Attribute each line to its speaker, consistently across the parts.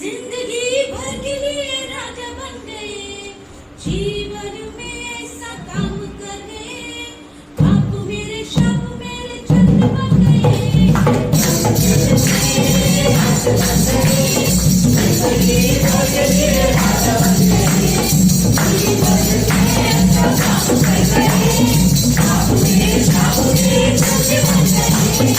Speaker 1: जिंदगी भर के लिए राजा बन गए, जीवन में ऐसा काम कर गए, आप मेरे शाप मेरे छत्र बन गए। जिंदगी भर के लिए राजा बन गए, जीवन में ऐसा काम कर गए, आप मेरे शाप मेरे छत्र बन गए।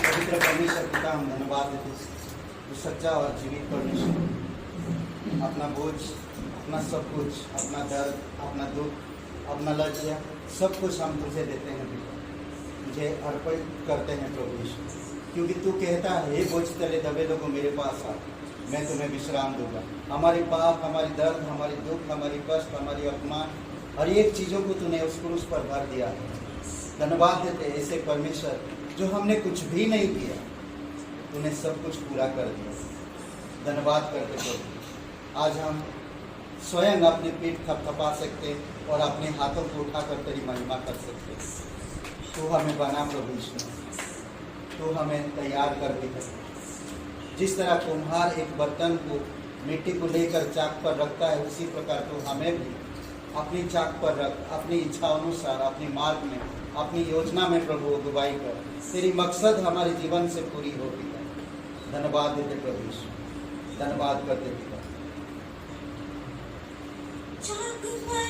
Speaker 2: पवित्र परमेश्वर पिता, हम धन्यवाद देते हैं सच्चा और जीवित परमेश्वर। अपना बोझ, अपना सब कुछ, अपना दर्द, अपना दुख, अपना लज्जा, सब कुछ हम तुझे देते हैं पिता, तुझे अर्पित करते हैं प्रभु यीशु, क्योंकि तू कहता है, हे बोझ तले दबे लोगों मेरे पास आ, मैं तुम्हें विश्राम दूंगा। हमारे पाप, हमारी दर्द, हमारी दुख, हमारी कष्ट, हमारी अपमान, हर एक चीज़ों को तूने उस क्रूस पर भर दिया है। धन्यवाद देते हैं ऐसे परमेश्वर, जो हमने कुछ भी नहीं किया, तूने सब कुछ पूरा कर दिया। धन्यवाद करते प्रभु। आज हम स्वयं अपनी पीठ थपथपा सकते और अपने हाथों को उठाकर तेरी महिमा कर सकते। तू हमें बना प्रभु यीशु, तू हमें तैयार कर दिया। जिस तरह कुम्हार एक बर्तन को मिट्टी को लेकर चाक पर रखता है, उसी प्रकार तू हमें भी अपनी चाक पर रख, अपनी इच्छा अनुसार अपनी मार्ग में, अपनी योजना में प्रभु अगुवाई कर। तेरी मकसद हमारे जीवन से पूरी हो पिता। धन्यवाद देते प्रभु यीशु, धन्यवाद करते पिता।
Speaker 1: चाक पर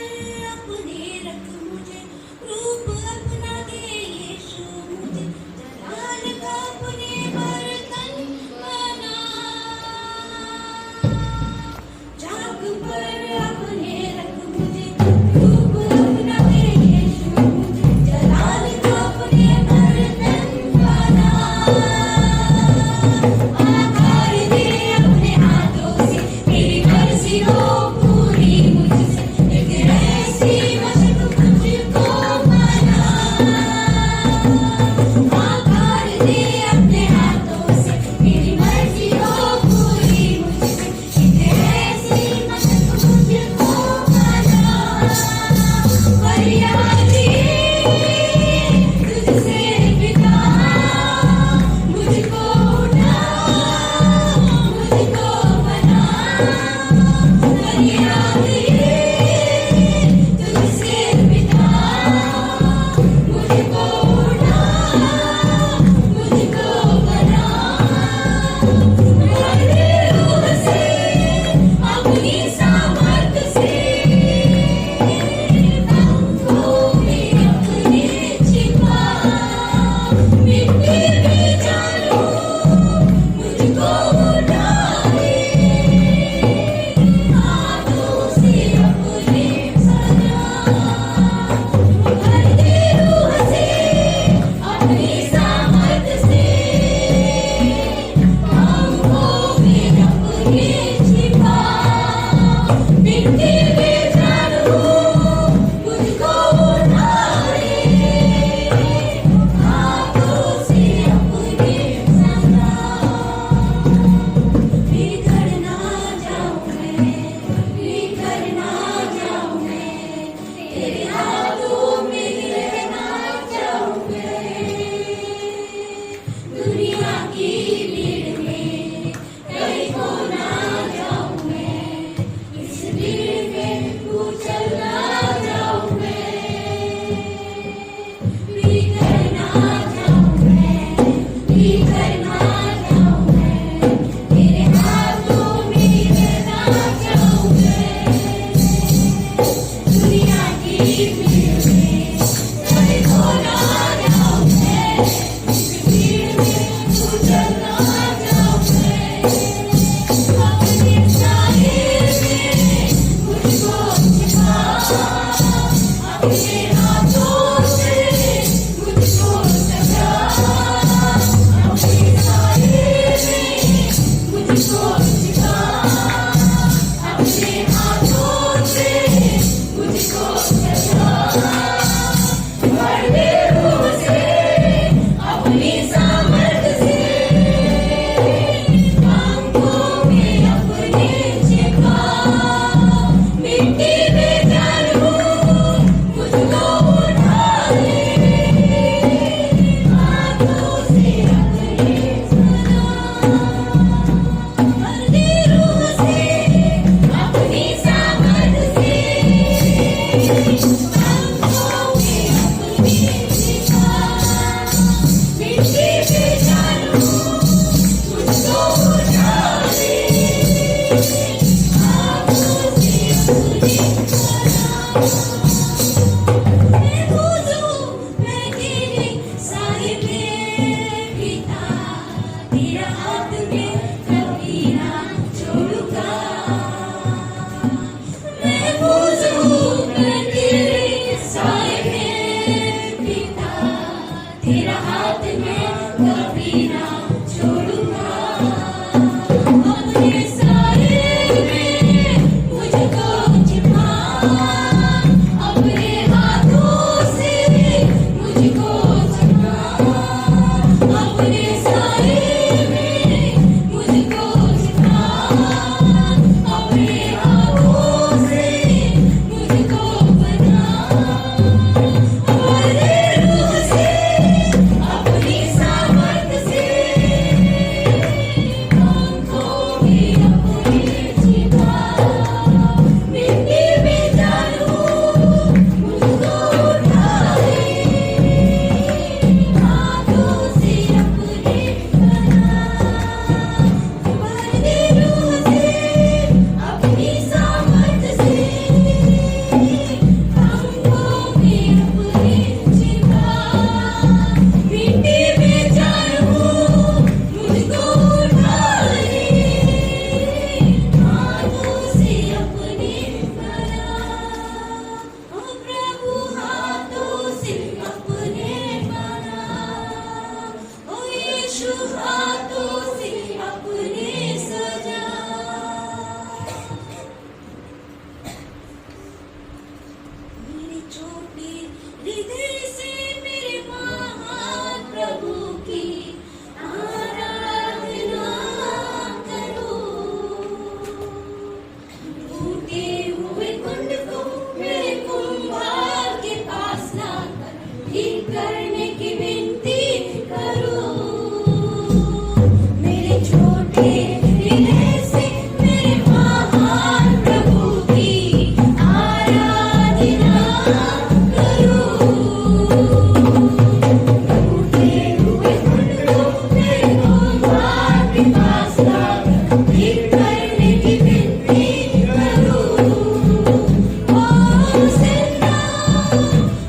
Speaker 1: अपने रख मुझे, रूप अपना दे यीशु मुझे, जलाल का अपने बर्तन बना। चाक पर अपने रख मुझे, रूप अपना दे यीशु मुझे, जलाल का अपने बर्तन बना। आकार दे अपने हाथों से, मेरी मर्जी हो पूरी मुझसे, एक ऐसी मशक मुझको बना। आकार दे अपने हाथों से, मेरी मर्जी हो पूरी मुझसे, एक ऐसी मशक मुझको बना। फरियादी तुझसे पिता, मुझको उठा, मुझको बना। फरियादी तुझसे पिता, मुझको उठा, मुझको बना। मेरे रूह से, अपनी सामर्थ से, पंखों में अपने छिपा। मिट्टी में डालो, मुझको उठाए, हाथों से अपने सजा। भर दे रूह से, अपनी सामर्थ से, पंखों में अपने छिपा। मिट्टी में डालो, मुझको उठाए, हाथों से अपने सजा। बिखर ना जाऊं मैं, बिखर ना जाऊं मैं, तेरे हाथों में रहना चाहूं मैं। दुनिया की भीड़ में कहीं खो ना जाऊं मैं, इस भीड़ में उछल ना जाऊं मैं। बिखर ना जाऊं मैं, बिखर ना जाऊं मैं, तेरे हाथों में रहना चाहूं मैं। दुनिया की भीड़ में कहीं खो ना जाऊं मैं, इस भीड़ में उछल ना जाऊं मैं। अपने साए में मुझको छिपा, अपने हाथों से मुझको सजा। अपने साए में मुझको छिपा, अपने हाथों से मुझको सजा। भर दे रूह से, अपनी सामर्थ से, पंखों में अपने छिपा। मिट्टी में डालो, मुझको हृदय से मेरे महान प्रभु की आराधना करो। टूटे हुए कुंड को मेरे कुम्हार के पास लाकर ठीक करने की विनती करो। मेरे छोटे हृदय से मेरे महान प्रभु की आराधना करो। टूटे हुए कुंड को मेरे कुम्हार के पास लाकर ठीक करने की विनती करो। होसन्ना,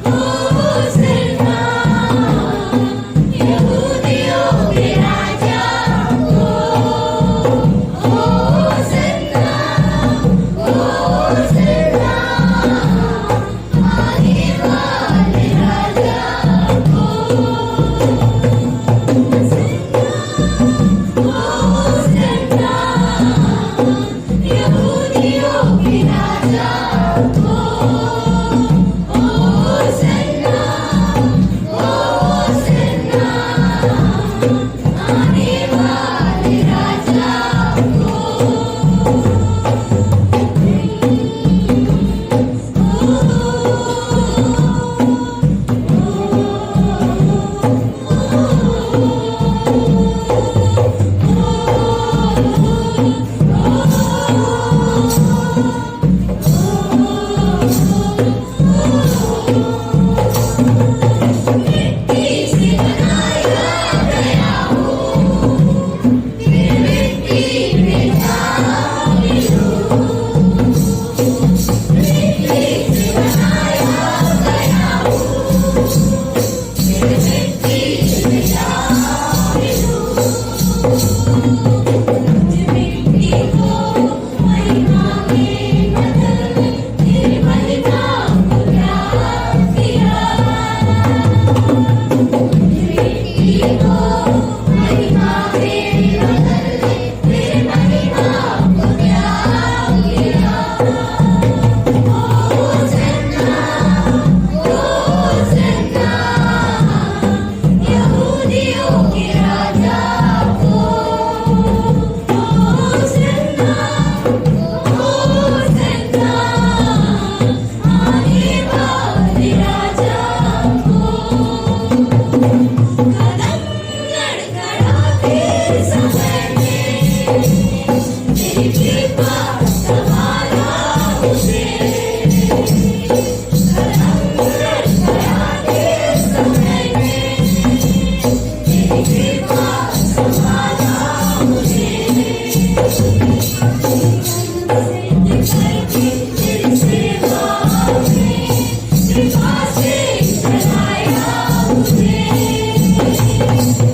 Speaker 1: होसन्ना, यहूदियों के राजा को। होसन्ना, होसन्ना, आने वाले राजा को। होसन्ना, यहूदियों के राजा को। होसन्ना, होसन्ना, आने वाले राजा को। मिट्टी से बनाया गया हूँ, फिर मिट्टी में जा मिलूं। मिट्टी से बनाया गया हूँ, फिर मिट्टी में जा मिलूं। मिट्टी को महिमा में बदल तेरी महिमा को त्याग किया। मिट्टी को महिमा में बदल तेरी महिमा को त्याग किया। होसन्ना, होसन्ना, यहूदियों के राजा को। होसन्ना, होसन्ना, आने वाले राजा को। कदम लड़खड़ाते समय में तेरी कृपा संभाला मुझे। कदम लड़खड़ाते समय में तेरी कृपा संभाला मुझे। तेरी सेवा में कृपा से चलाया मुझे।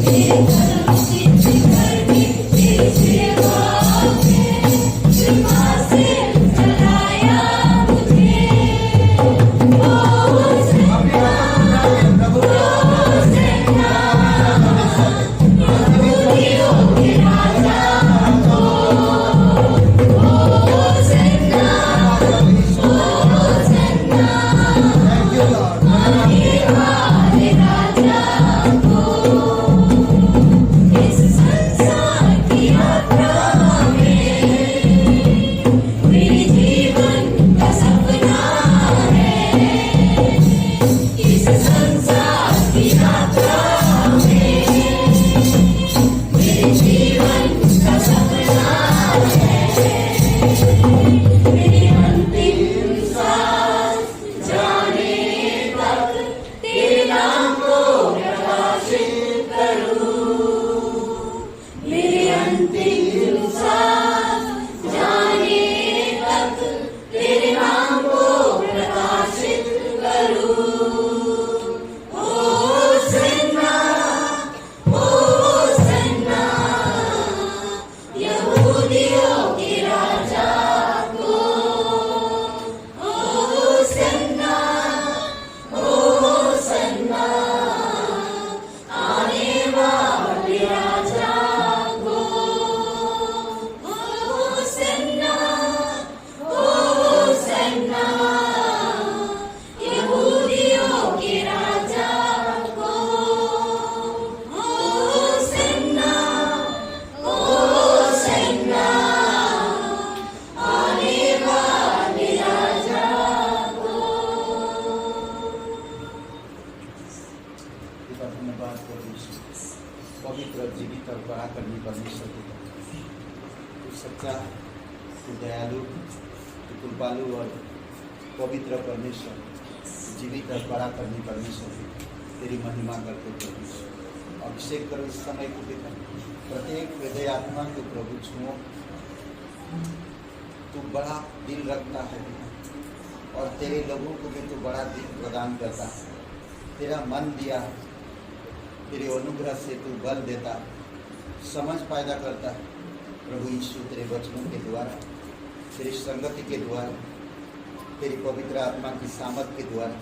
Speaker 1: तेरे कर्म सिद्ध करके तेरी सेवा में कृपा से चलाया मुझे। होसन्ना, होसन्ना, यहूदियों के राजा को। होसन्ना, होसन्ना, आने वाले राजा को। इस संसार की यात्रा में मेरे जीवन का सपना है। इस संसार की यात्रा में मेरे जीवन का सपना है। मेरी अंतिम सांस जाने तक तेरे नाम को प्रकाशित करूं। मेरी अंतिम सांस जाने तक तेरे नाम को प्रकाशित करूं। होसन्ना, होसन्ना, यहूदियों के राजा को। होसन्ना, होसन्ना, आने वाले राजा को। होसन्ना, होसन्ना, यहूदियों
Speaker 2: धन्यवाद परमेश्वर, पवित्र जीवित और बड़ा करने परमेश्वर पिता। तू सच्चा, तू दयालु, तू कृपालु और पवित्र परमेश्वर, जीवित और बड़ा करने परमेश्वर पिता। तेरी महिमा करते परमेश्वर। अभिषेक करो इस समय को पिता, प्रत्येक हृदय आत्मा को प्रभु छुओ। तू बड़ा दिल रखता है पिता, और तेरे लोगों को भी तू बड़ा दिल प्रदान करता है। तेरा मन दिया, तेरे अनुग्रह से तू बल देता, समझ पैदा करता है प्रभु यीशु। तेरे वचनों के द्वारा, तेरी संगति के द्वारा, तेरी पवित्र आत्मा की सामर्थ के द्वारा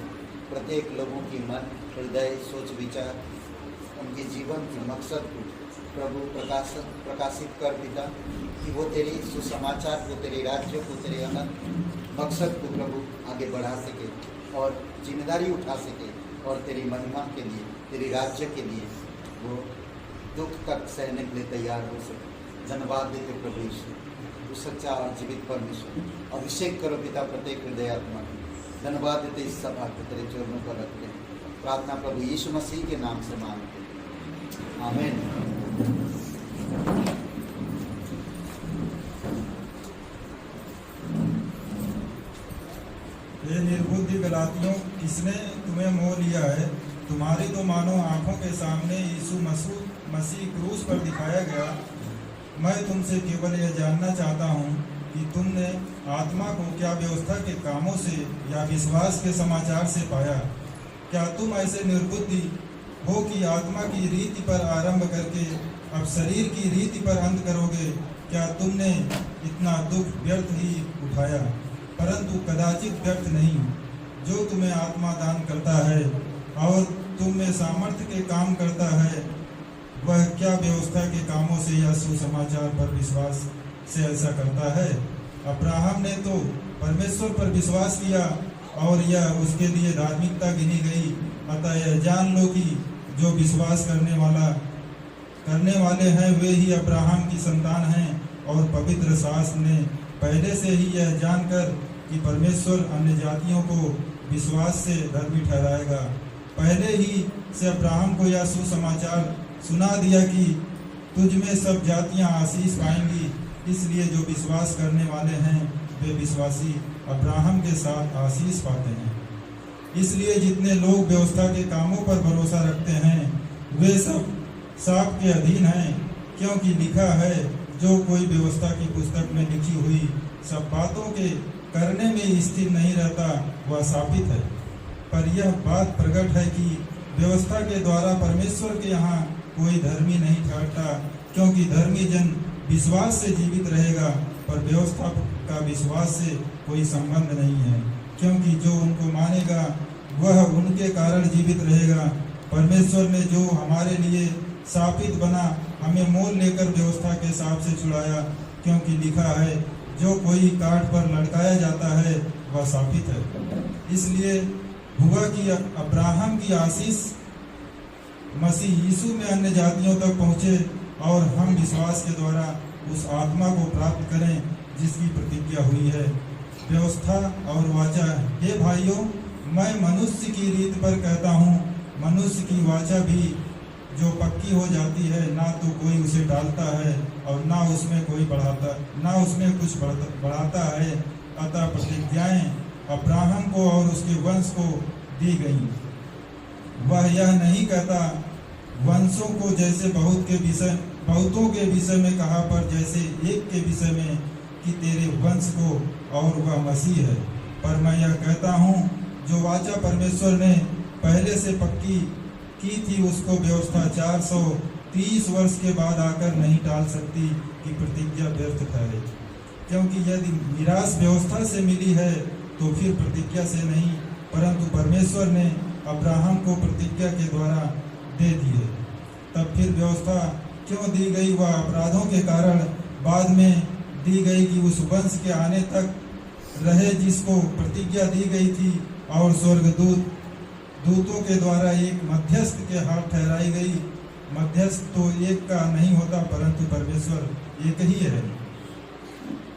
Speaker 2: प्रत्येक लोगों की मन, हृदय, सोच विचार, उनके जीवन के मकसद को प्रभु प्रकाशित कर पिता, कि वो तेरी सुसमाचार को, तेरे राज्य को, तेरे अनंत मकसद को प्रभु आगे बढ़ा सके और जिम्मेदारी उठा सके, और तेरी महिमा के लिए, तेरे राज्य के लिए वो दुख तक सहने के लिए तैयार हो सके। धन्यवाद देते प्रभु यीशु, तू सच्चा और जीवित परमेश्वर। अभिषेक करो पिता प्रत्येक हृदय आत्मा में। धन्यवाद देते इस सभा को तेरे चरणों पर रखते हैं। प्रार्थना प्रभु यीशु मसीह के नाम से मांगते हैं, आमीन।
Speaker 3: ये निर्बुद्धि गलातियों, किसने तुम्हें मोह लिया है? तुम्हारी तो मानो आंखों के सामने यीशु मसीह क्रूस पर दिखाया गया। मैं तुमसे केवल यह जानना चाहता हूँ कि तुमने आत्मा को क्या व्यवस्था के कामों से या विश्वास के समाचार से पाया? क्या तुम ऐसे निर्बुद्धि हो कि आत्मा की रीति पर आरंभ करके अब शरीर की रीति पर अंत करोगे? क्या तुमने इतना दुख व्यर्थ ही उठाया? परंतु कदाचित व्यर्थ नहीं। जो तुम्हें आत्मा दान करता है और तुम में सामर्थ्य के काम करता है, वह क्या व्यवस्था के कामों से या सुसमाचार पर विश्वास से ऐसा करता है? अब्राहम ने तो परमेश्वर पर विश्वास किया और यह उसके लिए धार्मिकता गिनी गई। अतः यह जान लो कि जो विश्वास करने वाले हैं वे ही अब्राहम की संतान हैं। और पवित्र शास्त्र ने पहले से ही यह जानकर कि परमेश्वर अन्य जातियों को विश्वास से धर्मी ठहराएगा, पहले ही से अब्राहम को यह सुसमाचार सुना दिया कि तुझ में सब जातियां आशीष पाएंगी। इसलिए जो विश्वास करने वाले हैं वे विश्वासी अब्राहम के साथ आशीष पाते हैं। इसलिए जितने लोग व्यवस्था के कामों पर भरोसा रखते हैं वे सब शाप के अधीन हैं, क्योंकि लिखा है, जो कोई व्यवस्था की पुस्तक में लिखी हुई सब बातों के करने में स्थिर नहीं रहता वह शापित है। पर यह बात प्रकट है कि व्यवस्था के द्वारा परमेश्वर के यहाँ कोई धर्मी नहीं ठहरता, क्योंकि धर्मी जन विश्वास से जीवित रहेगा, पर व्यवस्था का विश्वास से कोई संबंध नहीं है, क्योंकि जो उनको मानेगा वह उनके कारण जीवित रहेगा। परमेश्वर ने जो हमारे लिए शापित बना हमें मोल लेकर व्यवस्था के शाप से छुड़ाया, क्योंकि लिखा है, जो कोई काठ पर लटकाया जाता है वह शापित है। इसलिए हुआ कि अब्राहम की आशीष मसीह यीशु में अन्य जातियों तक पहुँचे और हम विश्वास के द्वारा उस आत्मा को प्राप्त करें जिसकी प्रतिज्ञा हुई है। व्यवस्था और वाचा, हे भाइयों, मैं मनुष्य की रीत पर कहता हूँ, मनुष्य की वाचा भी जो पक्की हो जाती है, ना तो कोई उसे डालता है और ना उसमें कुछ बढ़ाता है। अतः प्रतिज्ञाएं अब्राहम को और उसके वंश को दी गई। वह यह नहीं कहता वंशों को जैसे बहुतों के विषय में कहा, पर जैसे एक के विषय में कि तेरे वंश को, और वह मसीह है। पर मैं यह कहता हूँ, जो वाचा परमेश्वर ने पहले से पक्की की थी उसको व्यवस्था 430 वर्ष के बाद आकर नहीं टाल सकती कि प्रतिज्ञा व्यर्थ ठहरे। क्योंकि यदि मिरास व्यवस्था से मिली है तो फिर प्रतिज्ञा से नहीं, परंतु परमेश्वर ने अब्राहम को प्रतिज्ञा के द्वारा दे दिए। तब फिर व्यवस्था क्यों दी गई? वह अपराधों के कारण बाद में दी गई कि उस वंश के आने तक रहे जिसको प्रतिज्ञा दी गई थी, और दूतों के द्वारा एक मध्यस्थ के हाथ ठहराई गई। मध्यस्थ तो एक का नहीं होता, परंतु परमेश्वर एक ही है।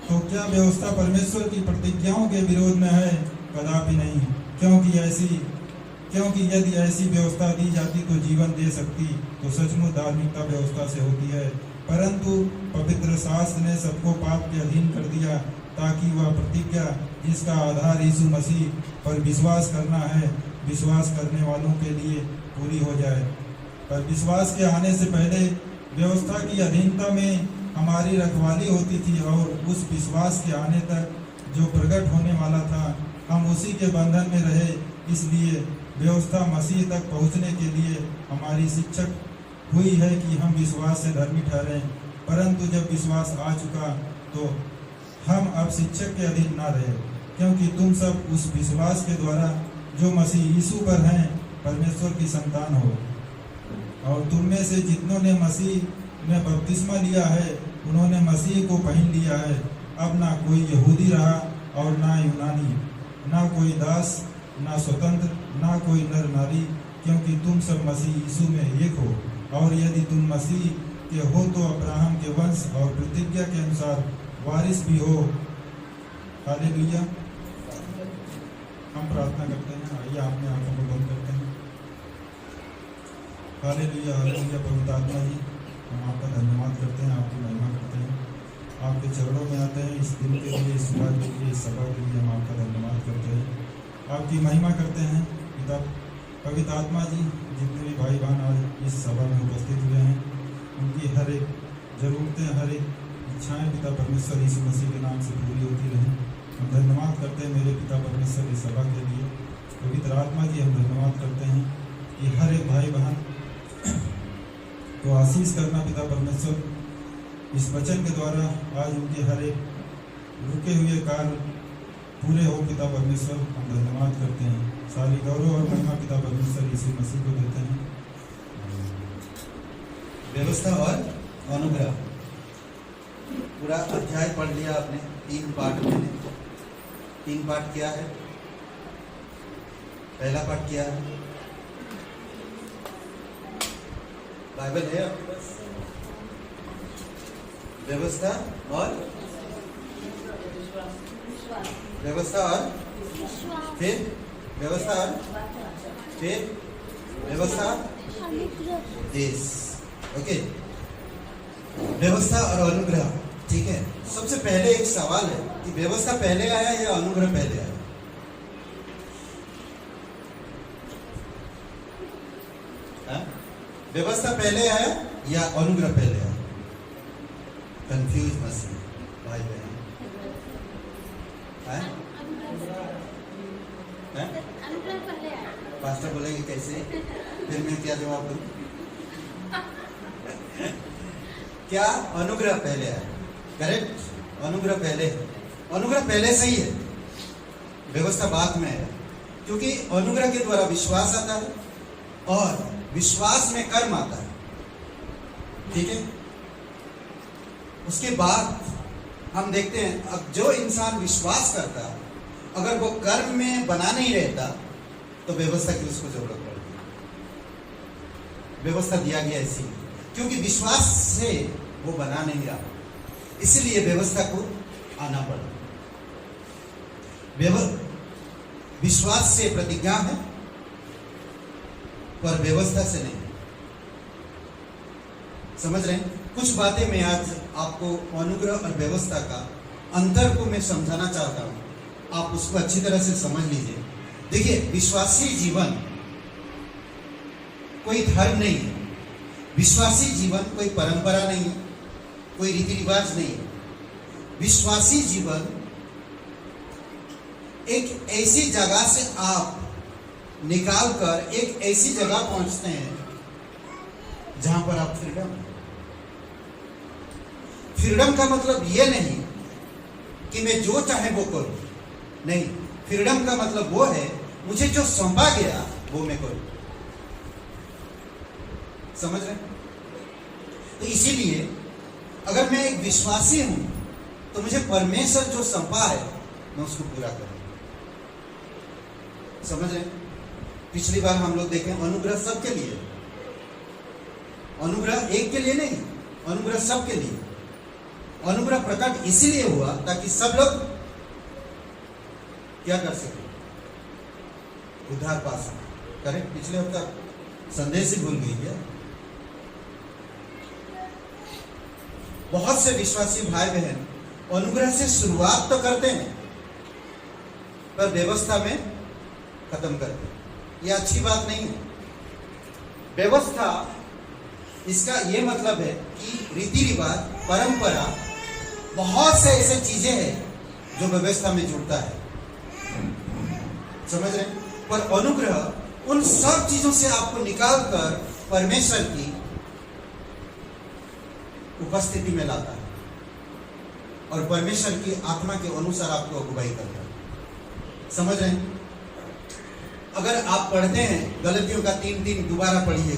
Speaker 3: तो क्या व्यवस्था परमेश्वर की प्रतिज्ञाओं के विरोध में है? कदापि नहीं, क्योंकि ऐसी क्योंकि यदि ऐसी व्यवस्था दी जाती तो जीवन दे सकती, तो सचमुच धार्मिकता व्यवस्था से होती है। परंतु पवित्र शास्त्र ने सबको पाप के अधीन कर दिया, ताकि वह प्रतिज्ञा जिसका आधार यीशु मसीह पर विश्वास करना है, विश्वास करने वालों के लिए पूरी हो जाए। पर विश्वास के आने से पहले व्यवस्था की अधीनता में हमारी रखवाली होती थी, और उस विश्वास के आने तक जो प्रकट होने वाला था, हम उसी के बंधन में रहे। इसलिए व्यवस्था मसीह तक पहुंचने के लिए हमारी शिक्षक हुई है कि हम विश्वास से धर्मी ठहरें। परंतु जब विश्वास आ चुका तो हम अब शिक्षक के अधीन न रहे, क्योंकि तुम सब उस विश्वास के द्वारा जो मसीह यीशु पर हैं परमेश्वर की संतान हो। और तुम में से जितनों ने मसीह में बपतिस्मा लिया है, उन्होंने मसीह को पहन लिया है। अब ना कोई यहूदी रहा और ना यूनानी, ना कोई दास ना स्वतंत्र, ना कोई नर नारी, क्योंकि तुम सब मसीह यीशु में एक हो। और यदि तुम मसीह के हो तो अब्राहम के वंश और प्रतिज्ञा के अनुसार वारिस भी हो। हालेलुया। हम प्रार्थना करते हैं। आइए अपने आंखों को बंद करते हैं। Hallelujah, hallelujah. पवित्र आत्मा जी, हम आपका धन्यवाद करते हैं, आपकी महिमा करते हैं, आपके चरणों में आते हैं। इस दिन के लिए, इस सुबह के लिए, इस सभा के लिए हम आपका धन्यवाद करते हैं, आपकी महिमा करते हैं। पिता पवित्र आत्मा जी, जितने भी भाई बहन आज इस सभा में उपस्थित हुए हैं, उनकी हर एक ज़रूरतें, हर एक इच्छाएं पिता परमेश्वर यीशु मसीह के नाम से पूरी होती रहें। हम धन्यवाद करते हैं मेरे पिता परमेश्वर इस सभा के लिए। पवित्र आत्मा जी, हम धन्यवाद करते हैं कि हर एक भाई बहन को आशीष करना पिता परमेश्वर, इस वचन के द्वारा आज उनके हर एक रुके हुए कार्य पूरे हो पिता परमेश्वर। हम धन्यवाद करते हैं। सारी गौरव और महिमा पिता परमेश्वर यीशु मसीह को देते हैं।
Speaker 2: व्यवस्था और अनुग्रह, पूरा अध्याय पढ़ लिया आपने। 3 पाठ में 3 पाठ किया है। पहला पाठ किया है, बाइबल है आपके पास। व्यवस्था और व्यवस्था और फिर व्यवस्था और फिर व्यवस्था देश। ओके, व्यवस्था और अनुग्रह। ठीक है, सबसे पहले एक सवाल है कि व्यवस्था पहले आया या अनुग्रह पहले आया? व्यवस्था पहले आया या अनुग्रह पहले आया? कंफ्यूज मत से भाई बहन। पास्टर बोलेंगे कैसे, फिर मैं क्या जवाब दूं? क्या अनुग्रह पहले आया? करेक्ट, अनुग्रह पहले है। अनुग्रह पहले से ही है, व्यवस्था बाद में है। क्योंकि अनुग्रह के द्वारा विश्वास आता है और विश्वास में कर्म आता है। ठीक है, उसके बाद हम देखते हैं अब जो इंसान विश्वास करता है, अगर वो कर्म में बना नहीं रहता तो व्यवस्था की उसको जरूरत पड़ती है। व्यवस्था दिया गया इसीलिए, क्योंकि विश्वास से वो बना नहीं रहा, इसीलिए व्यवस्था को आना पड़ा। विश्वास से प्रतिज्ञा है पर व्यवस्था से नहीं। समझ रहे हैं? कुछ बातें मैं आज आपको अनुग्रह और व्यवस्था का अंतर को मैं समझाना चाहता हूं, आप उसको अच्छी तरह से समझ लीजिए। देखिए, विश्वासी जीवन कोई धर्म नहीं है, विश्वासी जीवन कोई परंपरा नहीं है, कोई रीति रिवाज नहीं है। विश्वासी जीवन एक ऐसी जगह से आप निकाल कर एक ऐसी जगह पहुंचते हैं जहां पर आप फ्रीडम का मतलब यह नहीं कि मैं जो चाहे वो करूं, नहीं। फ्रीडम का मतलब वो है मुझे जो सौंपा गया वो मैं करूं। समझ रहे? तो इसीलिए अगर मैं एक विश्वासी हूं तो मुझे परमेश्वर जो सौंपा है मैं उसको पूरा करूं। समझ रहे? पिछली बार हम लोग देखें अनुग्रह सबके लिए, अनुग्रह एक के लिए नहीं, अनुग्रह सबके लिए। अनुग्रह प्रकट इसीलिए हुआ ताकि सब लोग क्या कर सके, उद्धार पा सके। करेक्ट, पिछले हफ्ता संदेश ही भूल गई है। बहुत से विश्वासी भाई बहन अनुग्रह से शुरुआत तो करते हैं पर व्यवस्था में खत्म करते हैं। यह अच्छी बात नहीं है। व्यवस्था, इसका यह मतलब है कि रीति रिवाज, परंपरा, बहुत से ऐसे चीजें हैं जो व्यवस्था में जुड़ता है, समझ रहे हैं? पर अनुग्रह उन सब चीजों से आपको निकालकर परमेश्वर की उपस्थिति में लाता है और परमेश्वर की आत्मा के अनुसार आपको अगुवाई करता है। समझ रहे हैं? अगर आप पढ़ते हैं गलतियों का 3:3, दोबारा पढ़िए।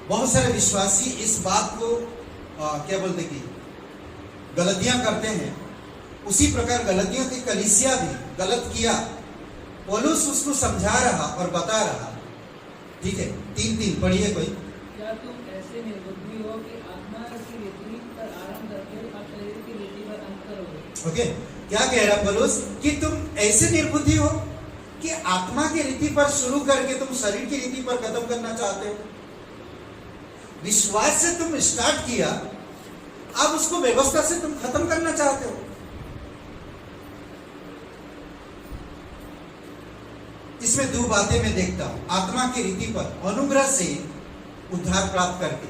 Speaker 2: बहुत सारे विश्वासी इस बात को क्या बोलते कि गलतियां करते हैं, उसी प्रकार गलतियों की कलीसिया भी गलत किया। पौलुस उसको समझा रहा और बता रहा। ठीक है, 3:3 पढ़िए कोई।
Speaker 1: क्या तुम ऐसे निर्बुद्धि हो कि आत्मा की रीति पर आरंभ करके और शरीर की रीति पर अंत करोगे?
Speaker 2: ओके, क्या कह रहा पौलुस कि तुम ऐसे निर्बुद्धि हो कि आत्मा की रीति पर शुरू करके तुम शरीर की रीति पर खत्म करना चाहते हो। विश्वास से तुम स्टार्ट किया, अब उसको व्यवस्था से तुम खत्म करना चाहते हो। इसमें दो बातें मैं देखता हूं। आत्मा की रीति पर अनुग्रह से उद्धार प्राप्त करके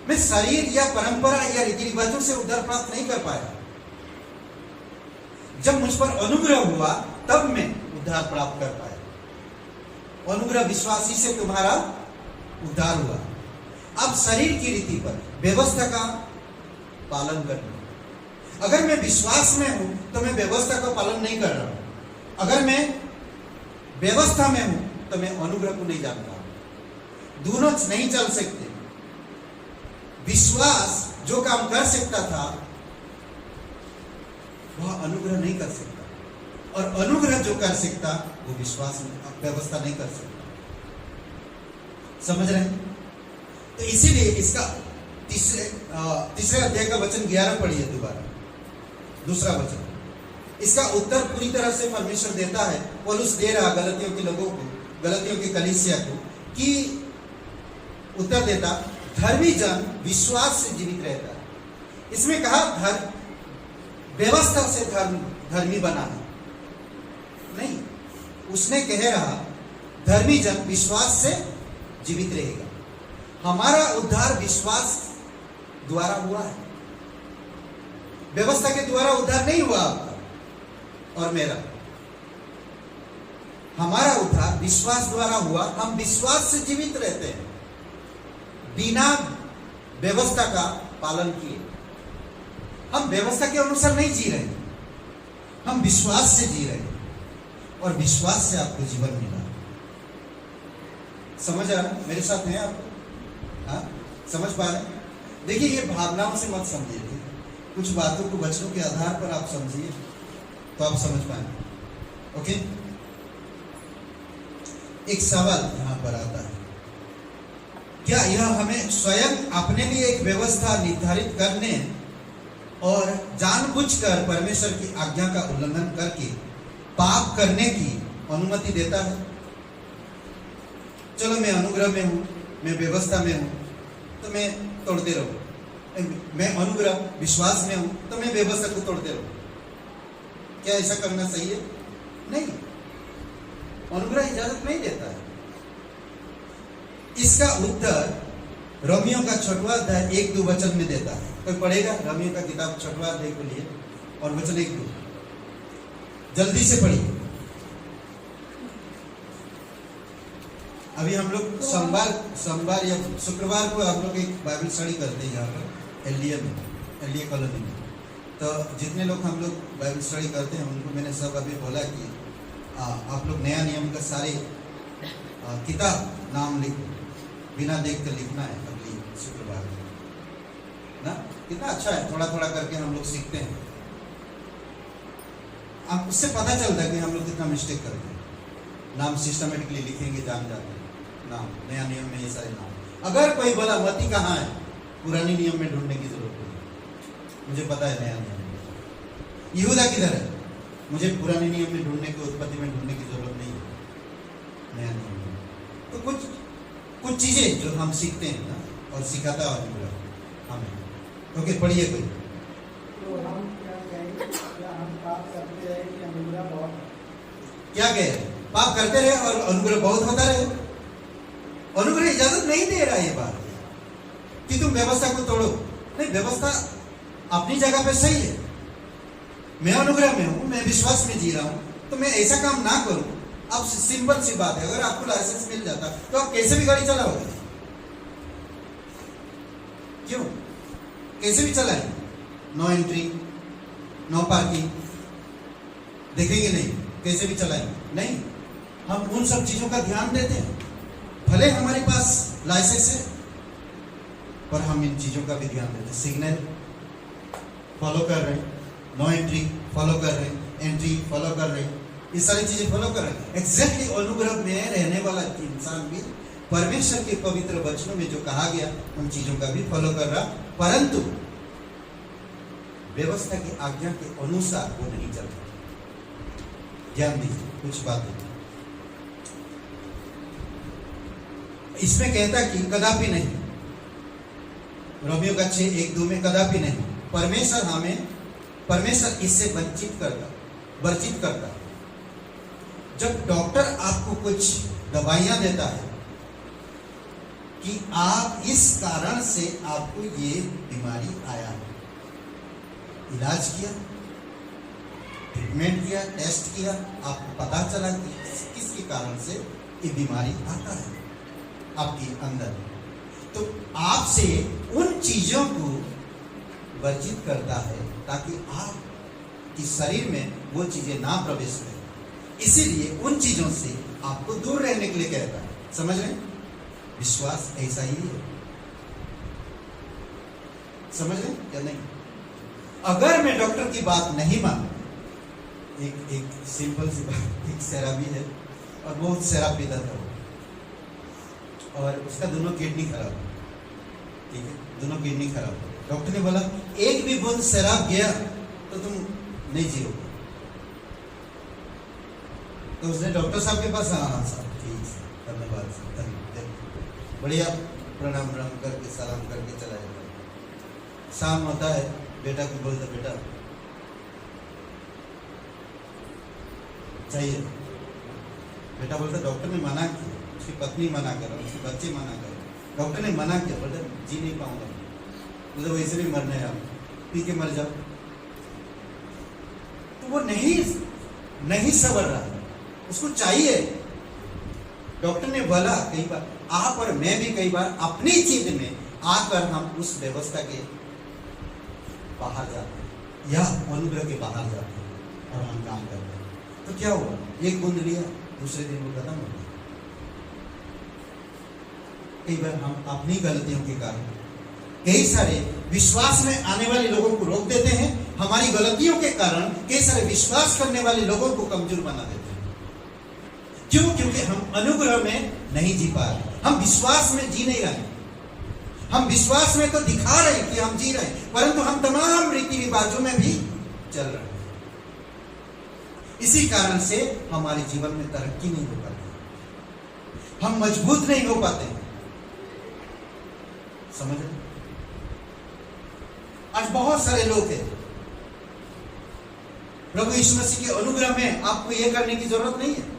Speaker 2: मैं शरीर या परंपरा या रीति रिवाजों से उद्धार प्राप्त नहीं कर पाया। जब मुझ पर अनुग्रह हुआ तब मैं उद्धार प्राप्त कर पाया। अनुग्रह विश्वासी से तुम्हारा उद्धार हुआ। अब शरीर की रीति पर व्यवस्था का पालन करना। अगर मैं विश्वास में हूं तो मैं व्यवस्था का पालन नहीं कर रहा हूं। अगर मैं व्यवस्था में हूं तो मैं अनुग्रह को नहीं जानता हूं। दोनों नहीं चल सकते। विश्वास जो काम कर सकता था वह अनुग्रह नहीं कर सकता, और अनुग्रह जो कर सकता वो विश्वास व्यवस्था नहीं कर सकता। समझ रहे हैं? तो इसीलिए इसका तीसरे अध्याय का वचन 11 पढ़िए दोबारा, दूसरा वचन। इसका उत्तर पूरी तरह से परमेश्वर देता है। पौलुस दे रहा गलतियों के लोगों को, गलतियों की कलीसिया को, कि उत्तर देता, धर्मी जन विश्वास से जीवित रहता है। इसमें कहा व्यवस्था से धर्मी बना है नहीं, उसने कह रहा धर्मी जन विश्वास से जीवित रहेगा। हमारा उद्धार विश्वास द्वारा हुआ है, व्यवस्था के द्वारा उद्धार नहीं हुआ आपका और मेरा। हमारा उद्धार विश्वास द्वारा हुआ। हम विश्वास से जीवित रहते हैं, बिना व्यवस्था का पालन किए। हम व्यवस्था के अनुसार नहीं जी रहे, हम विश्वास से जी रहे हैं, और विश्वास से आपको जीवन मिला। समझ आ रहा? मेरे साथ हैं आप? हाँ, समझ पा रहे? देखिए, ये भावनाओं से मत समझिए। कुछ बातों को वचनों के आधार पर आप समझिए तो आप समझ पाएंगे। ओके, एक सवाल यहां पर आता है, क्या यह हमें स्वयं अपने लिए एक व्यवस्था निर्धारित करने और जानबूझकर परमेश्वर की आज्ञा का उल्लंघन करके पाप करने की अनुमति देता है? चलो, मैं अनुग्रह में हूं, मैं व्यवस्था में हूं, तो मैं तोड़ते रहूं। मैं अनुग्रह विश्वास में हूं तो मैं व्यवस्था को तोड़ते रहूं। क्या ऐसा करना सही है? नहीं, अनुग्रह इजाजत नहीं देता है। इसका उत्तर रोमियो का 6वां अध्याय 1-2 वचन में देता है। कोई पढ़ेगा रोमियो का किताब 6वां अध्याय को लिए और वचन 1-2 जल्दी से पढ़िए। अभी हम लोग सोमवार या शुक्रवार को हम लोग एक बाइबल स्टडी करते हैं यहाँ पर एलडीए कॉलोनी में। तो जितने लोग हम लोग बाइबल स्टडी करते हैं उनको मैंने सब अभी बोला कि आप लोग नया नियम का सारे किताब नाम लिखो, बिना देख कर लिखना है अगली शुक्रवार ना। कितना अच्छा है, थोड़ा थोड़ा करके हम लोग सीखते हैं। आप उससे पता चलता है कि हम लोग कितना मिस्टेक करते हैं। नाम सिस्टमेटिकली लिखेंगे, जान जाते हैं नाम। नया नियम में ये सारे नाम। अगर कोई बोला मती कहाँ है, पुरानी नियम में ढूंढने की जरूरत नहीं। मुझे पता है नया नियम में। यहूदा किधर है, मुझे पुराने नियम में ढूंढने की, उत्पत्ति में ढूंढने की कुछ चीजें जो हम सीखते हैं ना, और सिखाता है अनुग्रह हमें। ओके, पढ़िए कोई।
Speaker 4: तो हम क्या कहेंगे, क्या हम पाप करते रहे कि अनुग्रह बहुत है?
Speaker 2: क्या कह रहे? पाप करते रहे और अनुग्रह बहुत होता रहे। अनुग्रह इजाजत नहीं दे रहा है ये बात कि तुम व्यवस्था को तोड़ो। नहीं, व्यवस्था अपनी जगह पे सही है। मैं अनुग्रह में हूं, मैं विश्वास में जी रहा हूं, तो मैं ऐसा काम ना करूं। अब सिंपल सी बात है, अगर आपको लाइसेंस मिल जाता तो आप कैसे भी गाड़ी चलाओगे? क्यों? कैसे भी चलाएंगे? नो एंट्री, नो पार्किंग, देखेंगे नहीं, कैसे भी चलाएंगे नहीं। हम उन सब चीजों का ध्यान देते हैं, भले हमारे पास लाइसेंस है, पर हम इन चीजों का भी ध्यान देते हैं। सिग्नल फॉलो कर रहे हैं, नो एंट्री फॉलो कर रहे हैं, एंट्री फॉलो कर रहे हैं, ये सारी चीजें फॉलो कर रहे हैं। एग्जैक्टली अनुग्रह में रहने वाला इंसान भी परमेश्वर के पवित्र वचनों में जो कहा गया उन चीजों का भी फॉलो कर रहा, परंतु व्यवस्था की आज्ञा के अनुसार वो नहीं चलता। ध्यान दीजिए कुछ बातें इसमें कहता कि कदापि नहीं, रोमियो का 6:1-2 में कदापि नहीं, परमेश्वर इससे वर्जित करता। जब डॉक्टर आपको कुछ दवाइयां देता है कि आप इस कारण से आपको ये बीमारी आया है, इलाज किया, ट्रीटमेंट किया, टेस्ट किया, आपको पता चला कि किसके कारण से ये बीमारी आता है आपके अंदर, तो आपसे उन चीजों को वर्जित करता है ताकि आपके शरीर में वो चीजें ना प्रवेश करें। इसीलिए उन चीजों से आपको दूर रहने के लिए कहता है। समझ रहे हैं? विश्वास ऐसा ही है। समझ रहे हैं या नहीं? अगर मैं डॉक्टर की बात नहीं मानूं, एक सिंपल सी बात, एक शराबी है और बहुत शराब पीता था और उसका दोनों किडनी खराब, ठीक है, दोनों किडनी खराब। डॉक्टर ने बोला एक भी बूंद शराब गया तो तुम नहीं जियोगे। तो उसने डॉक्टर साहब के पास, हाँ साहब ठीक है, धन्यवाद, बढ़िया, प्रणाम करके सलाम करके चला जाता। शाम होता है, बेटा को बोलता बेटा चाहिए। बेटा बोलता डॉक्टर ने मना किया, उसकी पत्नी मना कर, उसके बच्चे मना कर, डॉक्टर ने मना किया, बोलता जी नहीं पाऊंगा, बोलते वैसे भी मरना है, आप पी के मर जाओ। तो वो नहीं सबर रहा, उसको चाहिए। डॉक्टर ने बोला कई बार, आप और मैं भी कई बार अपनी चीज में आकर हम उस व्यवस्था के बाहर जाते हैं या अनुग्रह के बाहर जाते हैं और हम काम करते हैं। तो क्या हुआ, एक बूंद लिया, दूसरे दिन वो खत्म हो गया। कई बार हम अपनी गलतियों के कारण कई सारे विश्वास में आने वाले लोगों को रोक देते हैं। हमारी गलतियों के कारण कई सारे विश्वास करने वाले लोगों को कमजोर बना देते हैं। क्यों? क्योंकि हम अनुग्रह में नहीं जी पा रहे, हम विश्वास में जी नहीं रहे। हम विश्वास में तो दिखा रहे कि हम जी रहे हैं, परंतु हम तमाम रीति रिवाजों में भी चल रहे हैं। इसी कारण से हमारे जीवन में तरक्की नहीं हो पाती, हम मजबूत नहीं हो पाते। समझ रहे? आज बहुत सारे लोग हैं, प्रभु यीशु मसीह के अनुग्रह में आपको यह करने की जरूरत नहीं है।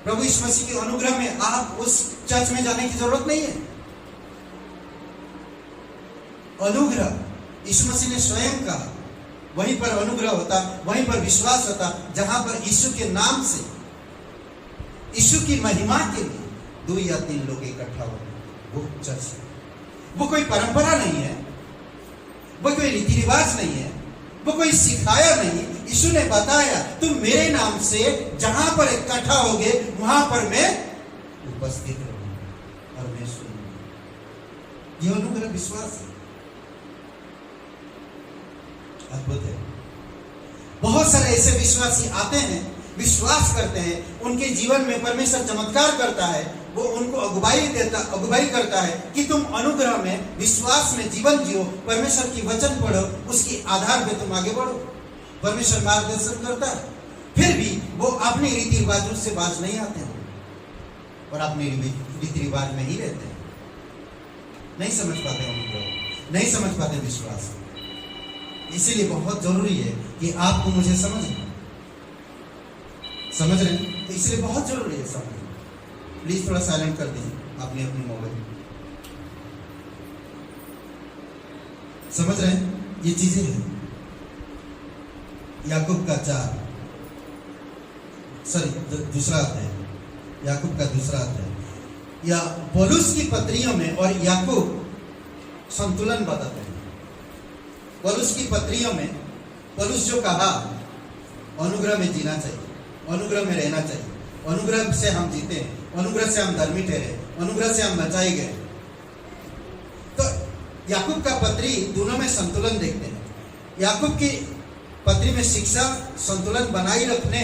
Speaker 2: प्रभु यीशु मसीह के अनुग्रह में आप उस चर्च में जाने की जरूरत नहीं है। अनुग्रह यीशु मसीह ने स्वयं कहा, वहीं पर अनुग्रह होता, वहीं पर विश्वास होता, जहां पर यीशु के नाम से, यीशु की महिमा के लिए 2 या 3 लोग इकट्ठा हो, वो चर्च है। वो कोई परंपरा नहीं है, वो कोई रीति रिवाज नहीं है, वो कोई सिखाया नहीं। यीशु ने बताया तुम मेरे नाम से जहां पर इकट्ठा होगे वहां पर मैं उपस्थित रहूंगा और मैं सुनूंगा। यह अनुग्रह विश्वास है, अद्भुत है। बहुत सारे ऐसे विश्वासी आते हैं, विश्वास करते हैं, उनके जीवन में परमेश्वर चमत्कार करता है, वो उनको अगुवाई करता है कि तुम अनुग्रह में, विश्वास में जीवन जियो, परमेश्वर की वचन पढ़ो, उसके आधार पे तुम आगे बढ़ो। परमेश्वर मार्गदर्शन करता है, फिर भी वो अपने रीति रिवाजों से बाज नहीं आते हैं। और अपने रीति रिवाज में ही रहते हैं। नहीं समझ पाते हम लोग, नहीं समझ पाते विश्वास। इसीलिए बहुत जरूरी है कि आपको मुझे समझना, समझ रहे हैं? तो इसलिए बहुत जरूरी है समझना। प्लीज थोड़ा साइलेंट कर दीजिए अपनी अपनी मोबाइल। समझ रहे हैं? ये चीजें हैं। याकूब का 4 दूसरा अध्याय, याकूब का दूसरा अध्याय, या पौलुस की पत्रियों में और याकूब संतुलन बताते हैं। पौलुस की पत्रियों में पौलुस जो कहा, अनुग्रह में जीना चाहिए, अनुग्रह में रहना चाहिए, अनुग्रह से हम जीते हैं, अनुग्रह से हम धर्मी ठहरे, अनुग्रह से हम बचाए गए। तो याकूब का पत्री दोनों में संतुलन देखते हैं। याकूब की पत्री में शिक्षा संतुलन बनाए रखने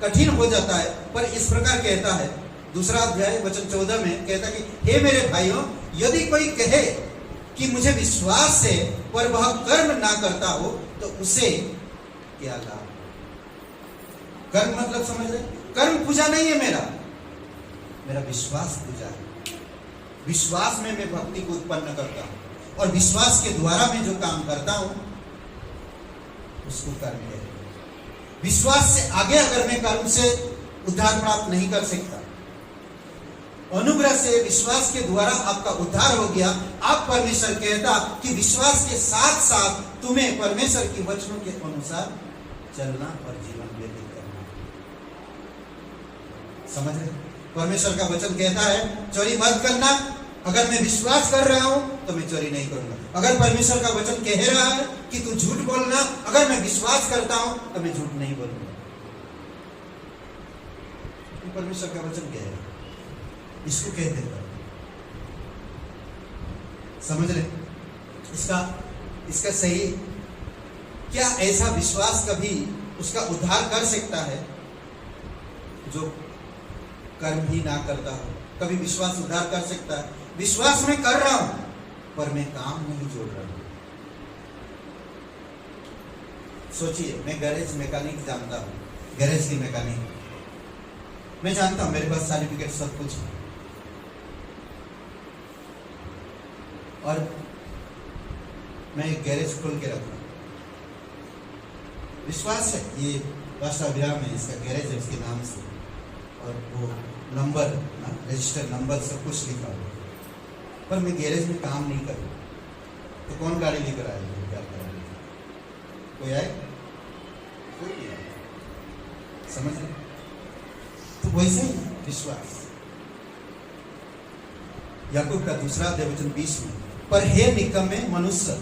Speaker 2: कठिन हो जाता है, पर इस प्रकार कहता है, दूसरा अध्याय वचन 14 में कहता है कि हे मेरे भाइयों, यदि कोई कहे कि मुझे विश्वास है पर वह कर्म ना करता हो तो उसे क्या लाभ। कर्म मतलब समझ रहे? कर्म पूजा नहीं है, मेरा विश्वास पूजा है। विश्वास में मैं भक्ति को उत्पन्न करता हूं और विश्वास के द्वारा मैं जो काम करता हूं उसको कर्म है। विश्वास से आगे अगर मैं कर्म से उद्धार प्राप्त नहीं कर सकता, अनुग्रह से विश्वास के द्वारा आपका उद्धार हो गया। आप परमेश्वर कहता कि विश्वास के साथ साथ तुम्हें परमेश्वर की वचनों के अनुसार चलना और जीवन व्यतीत करना। समझ रहे? परमेश्वर का वचन कहता है चोरी मत करना। अगर मैं विश्वास कर रहा हूं तो मैं चोरी नहीं करूंगा। अगर परमेश्वर का वचन कह रहा है कि तू झूठ बोलना, अगर मैं विश्वास करता हूं तो मैं झूठ नहीं बोलूंगा। परमेश्वर का वचन कह रहा है, इसको कह देता। समझ रहे? इसका सही क्या ऐसा विश्वास कभी उसका उद्धार कर सकता है जो कर्म ही ना करता हो? कभी विश्वास उद्धार कर सकता है? विश्वास में कर रहा हूं पर मैं काम नहीं जोड़ रहा हूं। सोचिए, मैं गैरेज मैकेनिक जानता हूं, गैरेज की मैकेनिक मैं जानता हूं, मेरे पास सर्टिफिकेट सब कुछ है, और मैं एक गैरेज खोल के रखा। विश्वास है ये वास्तव विराम है, इसका गैरेज है उसके नाम से, और वो नंबर रजिस्टर नंबर सब कुछ लिखा हुआ, पर मैं गैरेज में काम नहीं करूँ तो कौन गाड़ी लेकर आएगा? क्या करेंगे? कोई आए? कोई नहीं आए। समझ रहे? तो वैसे ही विश्वास। याकूब का दूसरा अध्याय वचन 20 में, पर हे निकम्मे मनुष्य,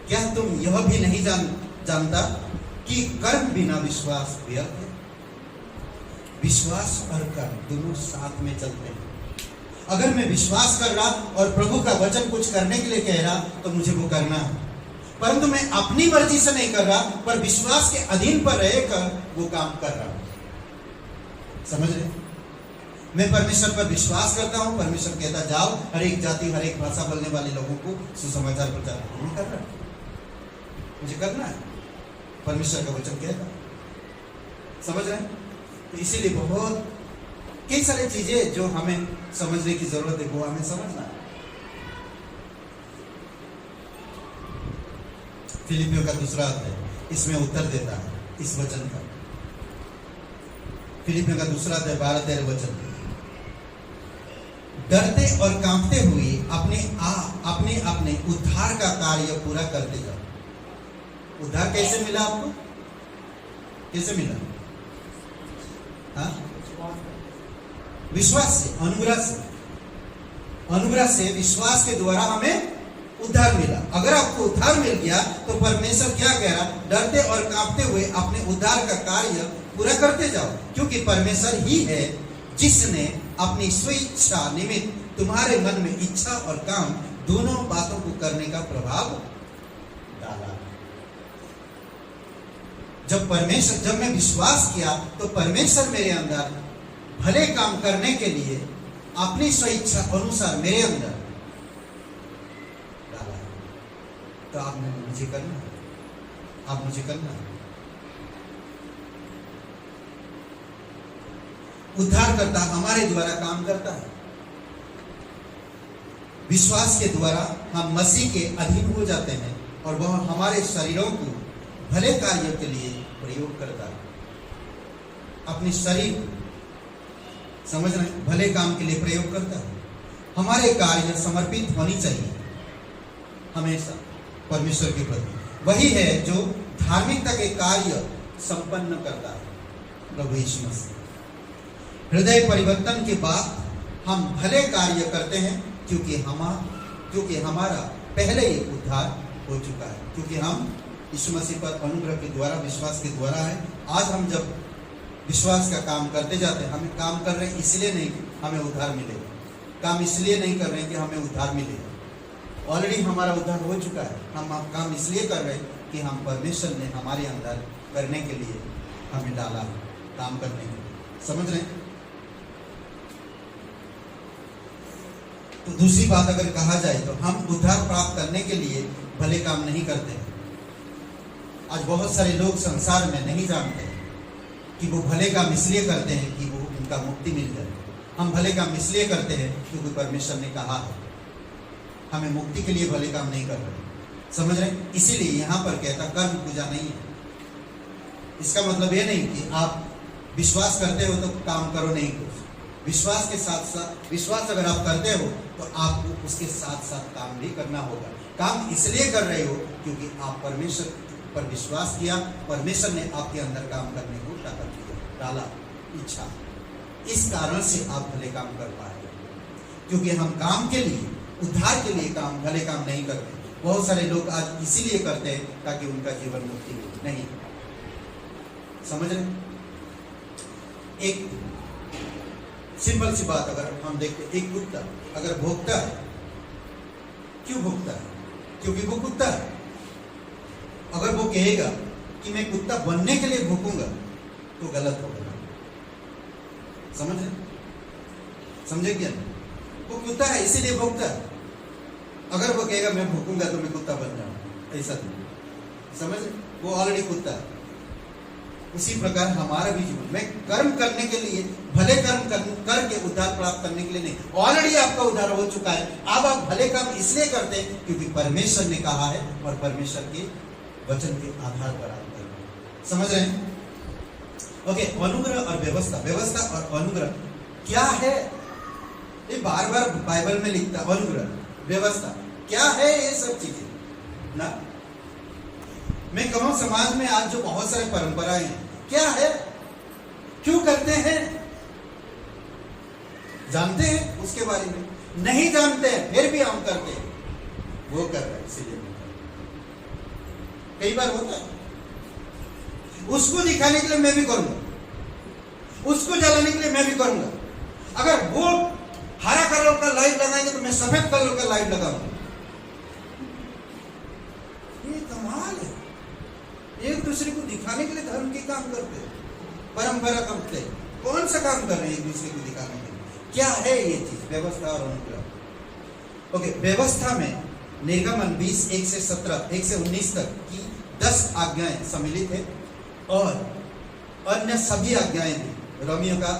Speaker 2: क्या तुम यह भी नहीं जानता कि कर्म बिना विश्वास व्यर्थ है? विश्वास और कर्म दोनों साथ में चलते हैं। अगर मैं विश्वास कर रहा और प्रभु का वचन कुछ करने के लिए कह रहा तो मुझे वो करना है, परंतु मैं अपनी मर्जी से नहीं कर रहा, पर विश्वास के अधीन पर रहकर वो काम कर रहा हूं। समझ रहे? मैं परमेश्वर पर विश्वास करता हूं, परमेश्वर कहता जाओ हर एक जाति हर एक भाषा बोलने वाले लोगों को सुसमाचार प्रचार नहीं कर रहा, मुझे करना है, परमेश्वर का वचन कहता। समझ रहे? तो इसीलिए बहुत कई सारी चीजें जो हमें समझने की जरूरत है वो हमें समझना है। फिलिपियों का दूसरा अध्याय इसमें उत्तर देता है इस वचन का। फिलिपियों का दूसरा अध्याय 12-13 वचन, डरते और कांपते हुए अपने उद्धार का कार्य पूरा करते जाओ। उद्धार कैसे मिला आपको? कैसे मिला? हाँ? विश्वास से, अनुग्रह से विश्वास के द्वारा हमें उद्धार मिला। अगर आपको उद्धार मिल गया तो परमेश्वर क्या कह रहा? डरते और कांपते हुए अपने उद्धार का कार्य पूरा करते जाओ, क्योंकि परमेश्वर ही है जिसने अपनी स्वेच्छा निमित्त तुम्हारे मन में इच्छा और काम दोनों बातों को करने का प्रभाव डाला। जब मैं विश्वास किया तो परमेश्वर मेरे अंदर भले काम करने के लिए अपनी स्वेच्छा अनुसार मेरे अंदर डाला। तो आप मुझे करना है, आप मुझे करना है। उद्धारकर्ता हमारे द्वारा काम करता है। विश्वास के द्वारा हम मसीह के अधीन हो जाते हैं और वह हमारे शरीरों को भले कार्यों के लिए प्रयोग करता है। अपने शरीर को समझ रहे हैं, भले काम के लिए प्रयोग करता है। हमारे कार्य समर्पित होनी चाहिए हमेशा परमेश्वर के प्रति। वही है जो धार्मिकता के कार्य संपन्न करता है, प्रभु यीशु मसीह। हृदय परिवर्तन के बाद हम भले कार्य करते हैं क्योंकि हमारा पहले ही उद्धार हो चुका है, क्योंकि हम यीशु मसीह पर अनुग्रह के द्वारा, विश्वास के द्वारा है। आज हम जब विश्वास का काम करते जाते हैं, हम काम कर रहे हैं इसलिए नहीं कि हमें उद्धार मिलेगा, काम इसलिए नहीं कर रहे हैं कि हमें उद्धार मिलेगा। ऑलरेडी हमारा उद्धार हो चुका है। हम काम इसलिए कर रहे हैं कि हम परमेश्वर ने हमारे अंदर करने के लिए हमें डाला है, काम करने के लिए। समझ रहे हैं? तो दूसरी बात अगर कहा जाए तो हम उद्धार प्राप्त करने के लिए भले काम नहीं करते हैं। आज बहुत सारे लोग संसार में नहीं जानते कि वो भले काम इसलिए करते हैं कि वो उनका मुक्ति मिल जाए। हम भले काम इसलिए करते हैं क्योंकि परमेश्वर ने कहा है। हमें मुक्ति के लिए भले काम नहीं कर रहे, समझ रहे? इसीलिए यहाँ पर कहता कर्म पूजा नहीं है। इसका मतलब ये नहीं कि आप विश्वास करते हो तो काम करो नहीं कुछ। विश्वास के साथ साथ, विश्वास अगर आप करते हो तो आपको उसके साथ साथ काम भी करना होगा। काम इसलिए कर रहे हो क्योंकि आप परमेश्वर पर विश्वास किया, परमेश्वर ने आपके अंदर काम करने को ताकत दिया, डाला इच्छा। इस कारण से आप भले काम कर पाए, क्योंकि हम काम के लिए, उद्धार के लिए काम, भले काम नहीं करते। बहुत सारे लोग आज इसीलिए करते हैं ताकि उनका जीवन मुक्ति हो। नहीं, समझ रहे? एक सिंपल सी बात अगर हम देखते, एक कुत्ता अगर भौंकता है, क्यों भौंकता है? क्योंकि वो कुत्ता है। अगर वो कहेगा कि मैं कुत्ता बनने के लिए भौंकूंगा तो गलत होगा। समझ रहे? समझे क्या? वो कुत्ता है इसीलिए भौंकता है। अगर वो कहेगा मैं भौंकूंगा तो मैं कुत्ता बन जाऊंगा, ऐसा नहीं। समझ? वो ऑलरेडी कुत्ता है। उसी प्रकार हमारा भी जीवन में कर्म करने के लिए, भले कर्म करके उद्धार प्राप्त करने के लिए नहीं, ऑलरेडी आपका उद्धार हो चुका है। अब आप भले काम इसलिए करते हैं क्योंकि परमेश्वर ने कहा है और परमेश्वर के वचन के आधार पर आप करते हैं। समझ रहे हैं? ओके, अनुग्रह और व्यवस्था। व्यवस्था और अनुग्रह क्या है? ये बार बार बाइबल में लिखता, अनुग्रह, व्यवस्था क्या है? ये सब चीजें ना, मैं कहूं समाज में आज जो बहुत सारे परंपराएं हैं, क्या है, क्यों करते हैं? जानते हैं उसके बारे में? नहीं जानते हैं फिर भी हम करते हैं। वो कर रहे हैं इसीलिए। कई बार होता है, उसको दिखाने के लिए मैं भी करूंगा, उसको जलाने के लिए मैं भी करूंगा। अगर वो हरा कलर का लाइट लगाएंगे तो मैं सफेद कलर का लाइट लगाऊंगा। ये कमाल है। एक दूसरे को दिखाने के लिए धर्म के काम करते हैं, परंपरा करते हैं। कौन सा काम कर रहे हैं एक दूसरे को दिखाने के लिए? क्या है ये चीज? व्यवस्था और अनुग्रह। ओके, व्यवस्था में निर्गमन 20:1 से 17, 1 से 19 तक की 10 आज्ञाएं सम्मिलित है और अन्य सभी आज्ञाएं भी, रोमियो का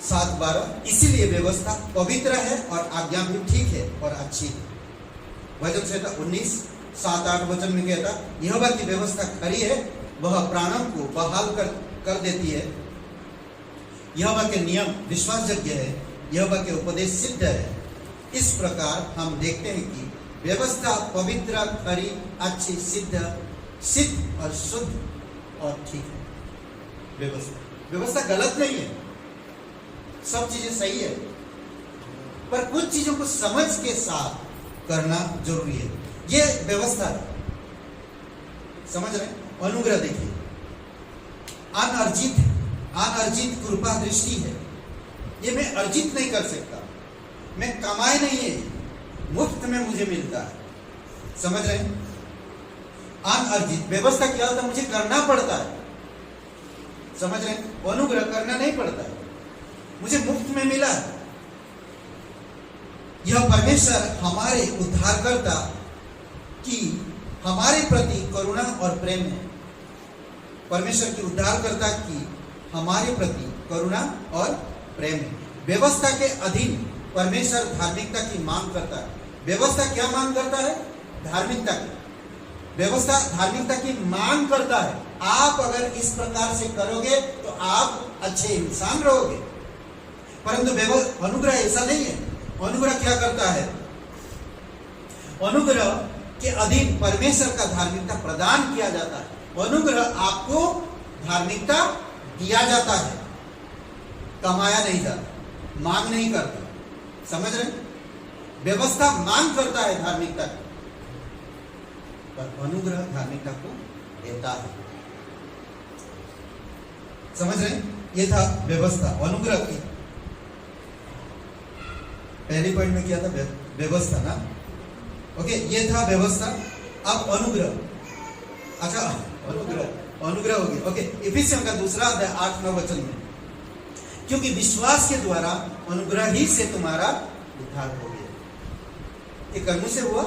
Speaker 2: 7:12। इसीलिए व्यवस्था पवित्र है और आज्ञा भी ठीक है और अच्छी है। वचन संहिता 19:7-8 वचन में कहता, यहोवा की व्यवस्था खरी है, वह प्राणों को बहाल कर देती है। यहोवा के नियम विश्वासयोग्य है, यहोवा के उपदेश सिद्ध है। इस प्रकार हम देखते हैं कि व्यवस्था पवित्र, खरी, अच्छी, सिद्ध और शुद्ध और ठीक है। व्यवस्था गलत नहीं है, सब चीजें सही है, पर कुछ चीजों को समझ के साथ करना जरूरी है। ये व्यवस्था है, समझ रहे? अनुग्रह देखिए, अनर्जित कृपा दृष्टि है। ये मैं अर्जित नहीं कर सकता, मैं कमाई नहीं है, मुफ्त में मुझे मिलता है। समझ रहे? अनर्जित व्यवस्था क्या होता है? मुझे करना पड़ता है। समझ रहे? अनुग्रह करना नहीं पड़ता है, मुझे मुफ्त में मिला है। यह परमेश्वर हमारे उद्धारकर्ता की हमारे प्रति करुणा और प्रेम है। परमेश्वर की उद्धारकर्ता की हमारे प्रति करुणा और प्रेम है। व्यवस्था के अधीन परमेश्वर धार्मिकता की मांग करता है। व्यवस्था क्या मांग करता है? धार्मिकता की। व्यवस्था धार्मिकता की मांग करता है। आप अगर इस प्रकार से करोगे तो आप अच्छे इंसान रहोगे। परंतु अनुग्रह ऐसा नहीं है। अनुग्रह क्या करता है? अनुग्रह के अधीन परमेश्वर का धार्मिकता प्रदान किया जाता है। अनुग्रह आपको धार्मिकता दिया जाता है, कमाया नहीं जाता, मांग नहीं करता। समझ रहे? व्यवस्था मांग करता है धार्मिकता की, पर अनुग्रह धार्मिकता को देता है। समझ रहे? ये था व्यवस्था। अनुग्रह की पहली पॉइंट में किया था व्यवस्था ना। ओके, ये था व्यवस्था। अब अनुग्रह। अच्छा, अनुग्रह हो गया। ओके, इफिसियों का 2 अध्याय 8-9 वचन में, क्योंकि विश्वास के द्वारा अनुग्रह ही से तुम्हारा उद्धार हो गया। ये कर्म से हुआ,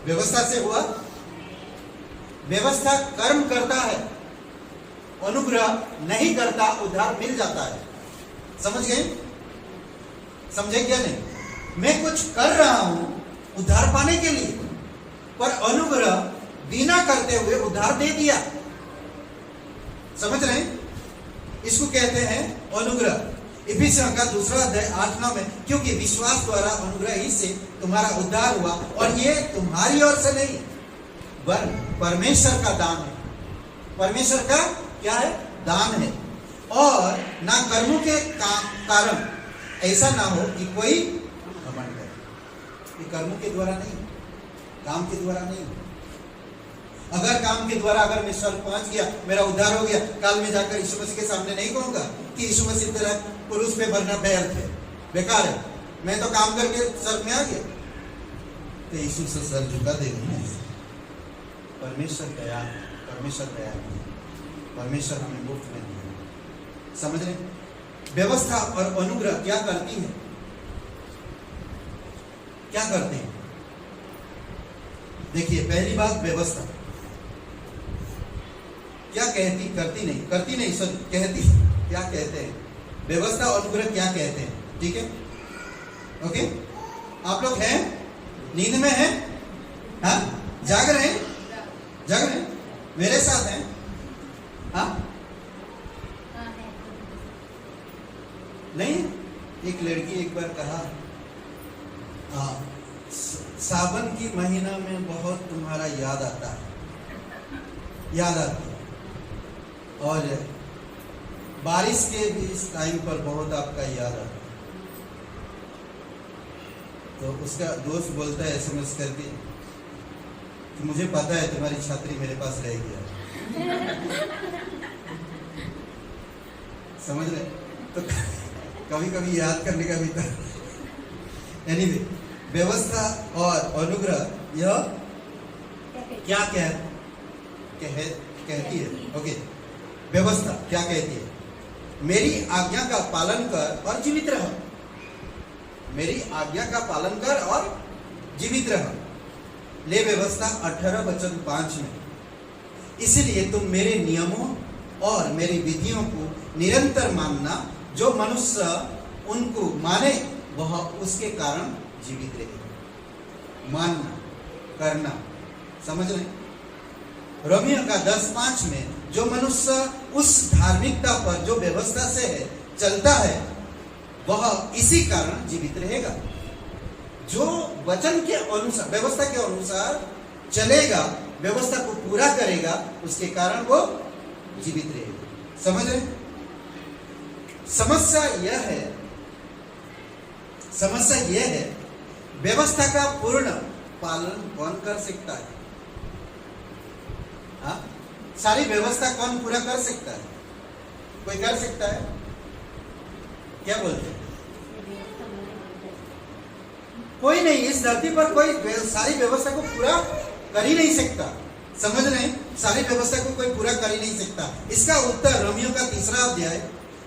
Speaker 2: व्यवस्था से हुआ। व्यवस्था कर्म करता है, अनुग्रह नहीं करता, उद्धार मिल जाता है। समझ गए? समझे क्या नहीं? मैं कुछ कर रहा हूं उद्धार पाने के लिए, पर अनुग्रह बिना करते हुए उद्धार दे दिया। समझ रहे हैं? इसको कहते हैं अनुग्रह। इफिसियों का 2 अध्याय 8-9 में, क्योंकि विश्वास द्वारा अनुग्रह ही से तुम्हारा उद्धार हुआ, और ये तुम्हारी ओर से नहीं, वरन परमेश्वर का दान है। परमेश्वर का क्या है? दान है। और ना कर्मों के कारण, ऐसा ना हो कि कोई घमंड करे। ये कर्मों के द्वारा नहीं, काम के द्वारा नहीं। अगर काम के द्वारा अगर मैं स्वर्ग पहुंच गया, मेरा उद्धार हो गया, काल में जाकर यीशु मसीह के सामने नहीं कहूंगा कि यीशु मसीह तेरा क्रूस पे मरना व्यर्थ है, बेकार है, मैं तो काम करके स्वर्ग में आ गया, तो यीशु से सर झुका देगा ना। परमेश्वर तैयार है, परमेश्वर तैयार है, परमेश्वर हमें मुफ्त में दिया। समझ रहे? व्यवस्था और अनुग्रह क्या करती है? क्या करते हैं? देखिए, पहली बात व्यवस्था क्या कहती? करती नहीं सर, कहती। क्या कहते हैं? व्यवस्था और अनुग्रह क्या कहते हैं? ठीक है, ओके। आप लोग हैं? नींद में हैं? हाँ, जाग रहे हैं? जाग रहे हैं? मेरे साथ हैं? हाँ, नहीं। एक लड़की एक बार कहा, सावन की महीना में बहुत तुम्हारा याद आता है, याद आती है, और बारिश के भी इस टाइम पर बहुत आपका याद आता है। तो उसका दोस्त बोलता है SMS करके कि मुझे पता है तुम्हारी छात्री मेरे पास रह गया। समझ रहे? तो कभी कभी याद करने का भी था। एनीवे, व्यवस्था और अनुग्रह यह क्या कहती है? ओके, व्यवस्था क्या कहती है? मेरी आज्ञा का पालन कर और जीवित रह। मेरी आज्ञा का पालन कर और जीवित रह। ले व्यवस्था 18:5 में, इसलिए तुम मेरे नियमों और मेरी विधियों को निरंतर मानना, जो मनुष्य उनको माने वह उसके कारण जीवित रहे। मानना, करना, समझ रहे? रोमियो का 10:5 में, जो मनुष्य उस धार्मिकता पर जो व्यवस्था से है चलता है, वह इसी कारण जीवित रहेगा। जो वचन के अनुसार, व्यवस्था के अनुसार चलेगा, व्यवस्था को पूरा करेगा, उसके कारण वो जीवित रहेगा। समझ रहे? समस्या यह है व्यवस्था का पूर्ण पालन कौन कर सकता है? हाँ? सारी व्यवस्था कौन पूरा कर सकता है? कोई कर सकता है? क्या बोलते हैं? कोई नहीं। इस धरती पर कोई सारी व्यवस्था को पूरा कर ही नहीं सकता। समझ रहे हैं? सारी व्यवस्था को कोई पूरा कर ही नहीं सकता। इसका उत्तर रोमियो का 3 अध्याय,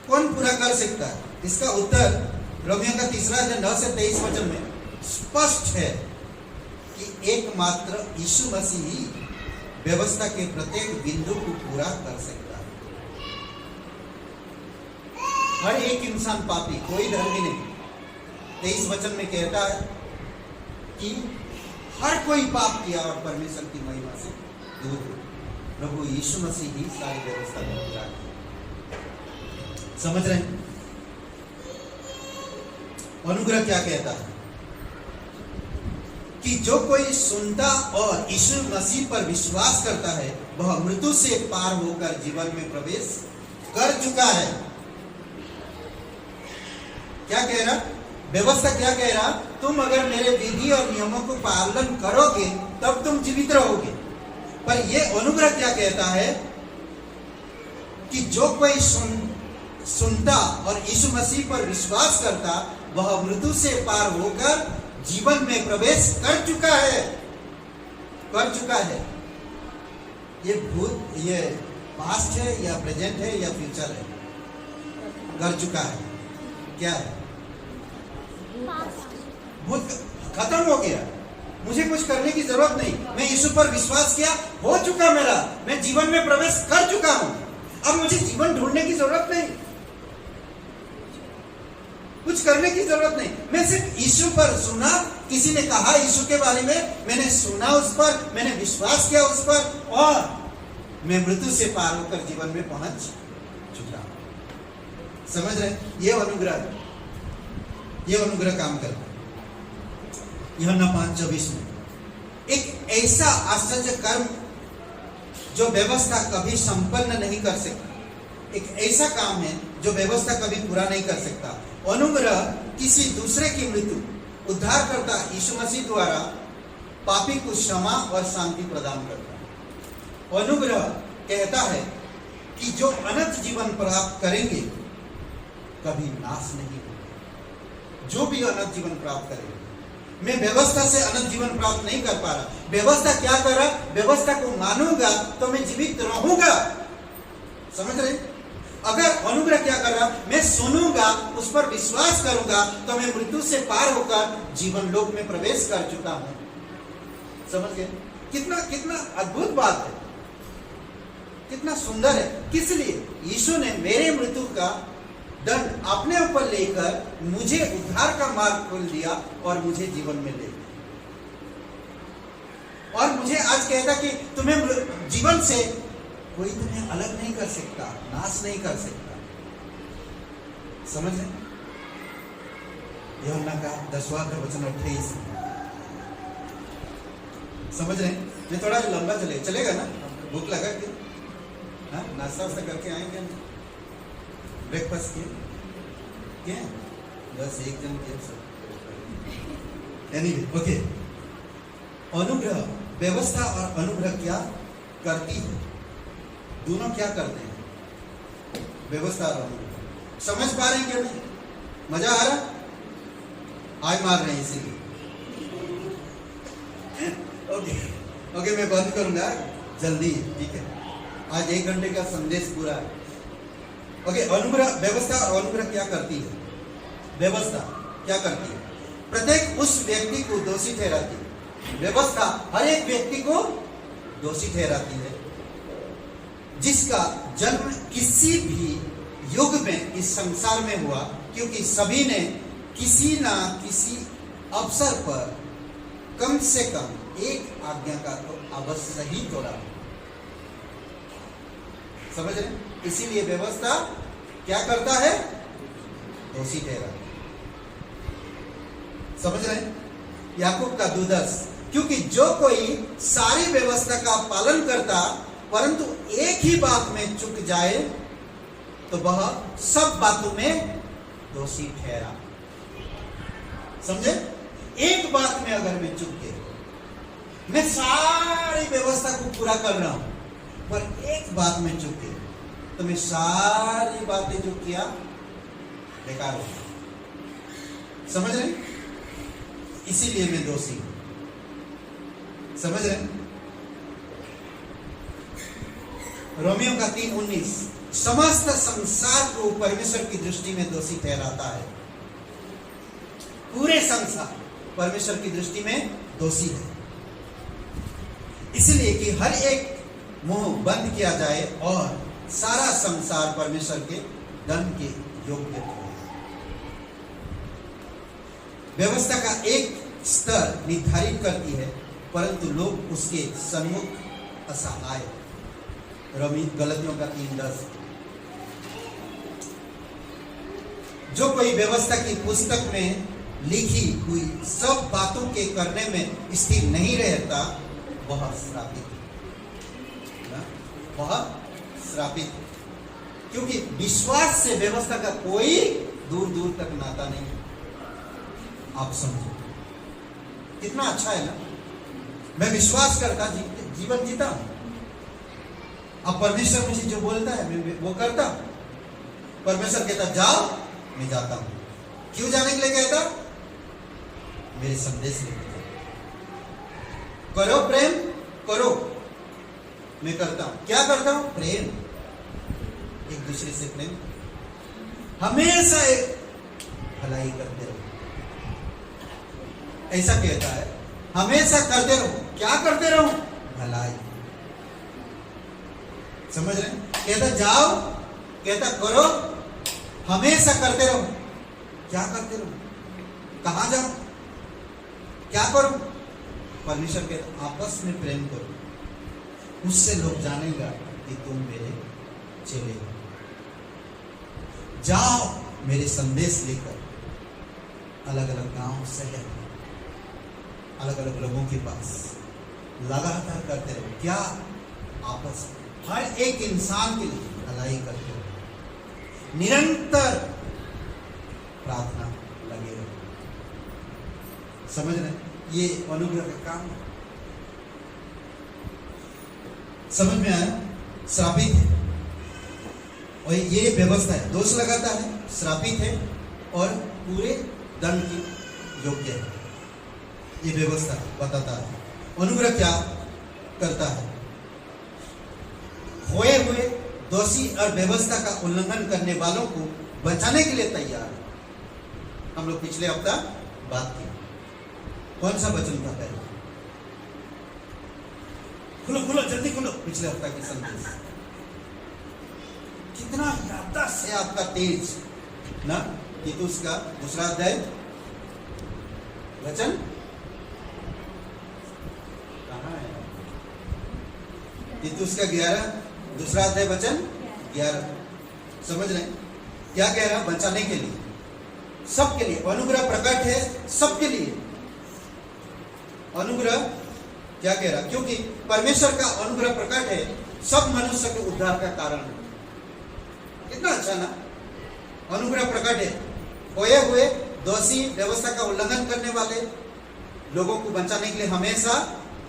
Speaker 2: कौन पूरा कर सकता है? इसका उत्तर रोमियो का 3 अध्याय 9 से 23 वचन में स्पष्ट है कि एकमात्र यीशु मसीह ही व्यवस्था के प्रत्येक बिंदु को पूरा कर सकता है। हर एक इंसान पापी, कोई धर्मी नहीं। 23 वचन में कहता है कि हर कोई पाप किया और परमेश्वर की महिमा से दूर हो। प्रभु यीशु मसीह ही सारी व्यवस्था को पूरा किया। समझ रहे हैं? अनुग्रह क्या कहता है कि जो कोई सुनता और यीशु मसीह पर विश्वास करता है वह मृत्यु से पार होकर जीवन में प्रवेश कर चुका है। क्या कह रहा? व्यवस्था क्या कह रहा? तुम अगर मेरे विधि और नियमों को पालन करोगे तब तुम जीवित रहोगे। पर यह अनुग्रह क्या कहता है कि जो कोई सुनता और यीशु मसीह पर विश्वास करता वह मृत्यु से पार होकर जीवन में प्रवेश कर चुका है। कर चुका है। ये पास्ट है या प्रेजेंट है या फ्यूचर है? कर चुका है। क्या है? भूत खत्म हो गया। मुझे कुछ करने की जरूरत नहीं। मैं यीशु पर विश्वास किया, हो चुका मेरा। मैं जीवन में प्रवेश कर चुका हूं। अब मुझे जीवन ढूंढने की जरूरत नहीं, कुछ करने की जरूरत नहीं। मैं सिर्फ यीशु पर सुना, किसी ने कहा यीशु के बारे में, मैंने सुना उस पर, मैंने विश्वास किया उस पर और मैं मृत्यु से पार होकर जीवन में पहुंच चुका। समझ रहे? ये अनुग्रह, ये अनुग्रह काम करता है। यूहन्ना 5:24 में एक ऐसा आश्चर्य कर्म जो व्यवस्था कभी संपन्न नहीं कर सकती, एक ऐसा काम है जो व्यवस्था कभी पूरा नहीं कर सकता। अनुग्रह किसी दूसरे की मृत्यु उद्धारकर्ता यीशु मसीह द्वारा पापी को क्षमा और शांति प्रदान करता है। अनुग्रह कहता है कि जो अनंत जीवन प्राप्त करेंगे कभी नाश नहीं होगा। जो भी अनंत जीवन प्राप्त करेंगे। मैं व्यवस्था से अनंत जीवन प्राप्त नहीं कर पा रहा। व्यवस्था क्या कर रहा? व्यवस्था को मानूंगा तो मैं जीवित रहूंगा। समझ रहे? अगर अनुग्रह क्या कर रहा? मैं सुनूंगा, उस पर विश्वास करूंगा तो मैं मृत्यु से पार होकर जीवन लोक में प्रवेश कर चुका हूं। समझ गए? कितना कितना अद्भुत बात है, कितना सुंदर है। किस लिए? यीशु ने मेरे मृत्यु का दंड अपने ऊपर लेकर मुझे उद्धार का मार्ग खोल दिया और मुझे जीवन में ले गया। और मुझे आज कहता कि तुम्हें जीवन से कोई तुम्हें अलग नहीं कर सकता, नाश नहीं कर सकता। समझ रहे? यूहन्ना का 10वां वचन 28। समझ रहे? मैं थोड़ा लंबा चलेगा ना? भूख लगा कि नाश्ता वास्ता करके आएंगे, ब्रेकफास्ट किए क्या? बस एक जन के एनीवे, ओके। अनुग्रह, व्यवस्था और अनुग्रह क्या करती है? दोनों क्या करते हैं? व्यवस्था और अनुग्रह। समझ पा रहे हैं क्या? नहीं मजा आ रहा? आज मार रहे हैं इसीलिए। ओके, मैं बंद करूंगा जल्दी, ठीक है? आज 1 घंटे का संदेश पूरा है। ओके, अनुग्रह, व्यवस्था और अनुग्रह क्या करती है? व्यवस्था क्या करती है? प्रत्येक उस व्यक्ति को दोषी ठहराती है। व्यवस्था हर एक व्यक्ति को दोषी ठहराती है जिसका जन्म किसी भी युग में इस संसार में हुआ, क्योंकि सभी ने किसी ना किसी अवसर पर कम से कम एक आज्ञा का तो अवश्य ही तोड़ा। समझ रहे? इसीलिए व्यवस्था क्या करता है? दोषी ठहराता है। समझ रहे? याकूब का 2:10, क्योंकि जो कोई सारी व्यवस्था का पालन करता परंतु एक ही बात में चूक जाए तो वह सब बातों में दोषी ठहरा। समझे? एक बात में अगर मैं चूक गया, मैं सारी व्यवस्था को पूरा कर रहा हूं पर एक बात में चूक गया तो मैं सारी बातें जो किया बेकार हो गई। समझ रहे? इसीलिए मैं दोषी हूं। समझ रहे? रोमियो का 3:19, समस्त संसार को परमेश्वर की दृष्टि में दोषी ठहराता है। पूरे संसार परमेश्वर की दृष्टि में दोषी है। इसलिए कि हर एक मुंह बंद किया जाए और सारा संसार परमेश्वर के दंड के योग्य ठहरे। व्यवस्था का एक स्तर निर्धारित करती है, परंतु लोग उसके सन्मुख असहाय। गलतियों का 3:10। जो कोई व्यवस्था की पुस्तक में लिखी हुई सब बातों के करने में स्थिर नहीं रहता, वह श्रापित है। वह श्रापित, क्योंकि विश्वास से व्यवस्था का कोई दूर दूर तक नाता नहीं। आप समझो कितना अच्छा है ना। मैं विश्वास करता जीवन जीता हूं। अब परमेश्वर मुझे जो बोलता है मैं वो करता हूं। परमेश्वर कहता जाओ, मैं जाता हूं। क्यों जाने के लिए कहता? मेरे संदेश लेकर करो, प्रेम करो। मैं करता हूं। क्या करता हूं? प्रेम, एक दूसरे से प्रेम, हमेशा एक भलाई करते रहो। ऐसा कहता है, हमेशा करते रहो। क्या करते रहो? भलाई। समझ रहे? कहता जाओ, कहता करो, हमेशा करते रहो। क्या करते रहो? कहां जाओ? क्या करो? परमेश्वर कहता आपस में प्रेम करो, उससे लोग जानेगा कि तुम मेरे चेले हो। जाओ मेरे संदेश लेकर अलग अलग गांव, शहर, अलग अलग लोगों के पास लगातार करते रहो। क्या? आपस में हर एक इंसान के लिए भलाई करते रहो। निरंतर प्रार्थना लगे रहो। समझ रहे? ये अनुग्रह का काम है। समझ में आया? श्रापित है और ये व्यवस्था है। दोष लगाता है, श्रापित है और पूरे दंड की योग्य है। ये व्यवस्था बताता है। अनुग्रह क्या करता है? खोए हुए, दोषी और व्यवस्था का उल्लंघन करने वालों को बचाने के लिए तैयार है। हम लोग पिछले हफ्ता बात की। कौन सा वचन था पहले? खुलो खुलो जल्दी खुलो। पिछले हफ्ता की संदेश। कितना याददाश्त है आपका तेज ना। तीतुस का 2 अध्याय वचन कहाँ है? तीतुस का 11 2 अध्याय वचन 11। समझ रहे? क्या कह रहा? बचाने के लिए, सबके लिए अनुग्रह प्रकट है, सबके लिए अनुग्रह। क्या कह रहा? क्योंकि परमेश्वर का अनुग्रह प्रकट है, सब मनुष्य के उद्धार का कारण है। कितना अच्छा ना। अनुग्रह प्रकट है, खोए हुए, दोषी, व्यवस्था का उल्लंघन करने वाले लोगों को बचाने के लिए हमेशा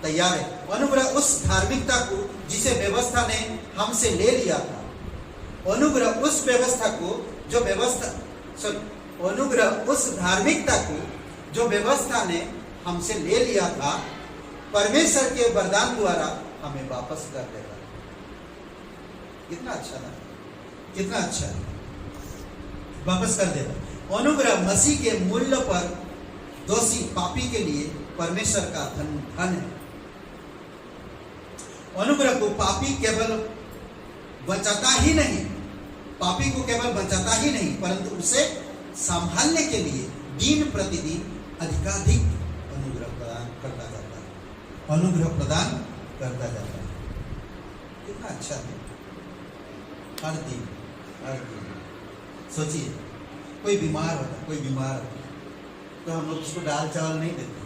Speaker 2: तैयार है। अनुग्रह उस धार्मिकता को जिसे व्यवस्था ने हमसे ले लिया था। अनुग्रह उस व्यवस्था को जो व्यवस्था अनुग्रह उस धार्मिकता को जो व्यवस्था ने हमसे ले लिया था, परमेश्वर के वरदान द्वारा हमें वापस कर देगा। कितना अच्छा ना, कितना अच्छा है। वापस कर देगा। अनुग्रह मसीह के मूल्य पर दोषी पापी के लिए परमेश्वर का धन है। अनुग्रह को पापी केवल बचाता ही नहीं, पापी को केवल बचाता ही नहीं, परंतु उसे संभालने के लिए दिन प्रतिदिन अधिकाधिक अनुग्रह प्रदान करता जाता है। अनुग्रह प्रदान करता जाता है। कितना अच्छा है। हर दिन सोचिए, कोई बीमार होता तो हम लोग उसको दाल चावल नहीं देते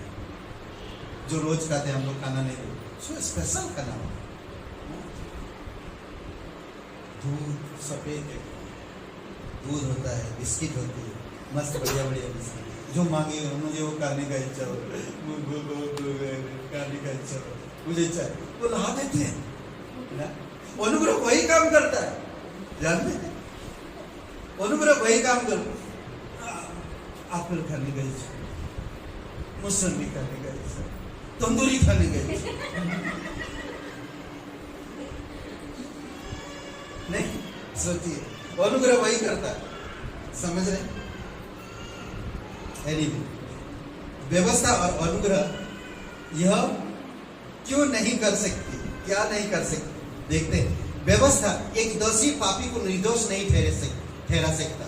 Speaker 2: जो रोज खाते हैं। हम लोग खाना नहीं देते, उसको स्पेशल खाना होता है। दूध, सफेद दूध होता है, बिस्किट होती है, मस्त बढ़िया बिस्किट। जो मांगे मुझे वो खाने का इच्छा हो, खाने का इच्छा हो, मुझे इच्छा है, वो ला देते हैं। अनुग्रह वही काम करता है, जानते हैं? अनुग्रह वही काम करता। एप्पल खाने का इच्छा, मौसमी खाने का इच्छा, तंदूरी खाने का इच्छा। नहीं, सोचिए, अनुग्रह वही करता है। समझ रहे? व्यवस्था और अनुग्रह यह क्यों नहीं कर सकती? क्या नहीं कर सकती? देखते हैं। व्यवस्था एक दोषी पापी को निर्दोष नहीं ठहरा सकता।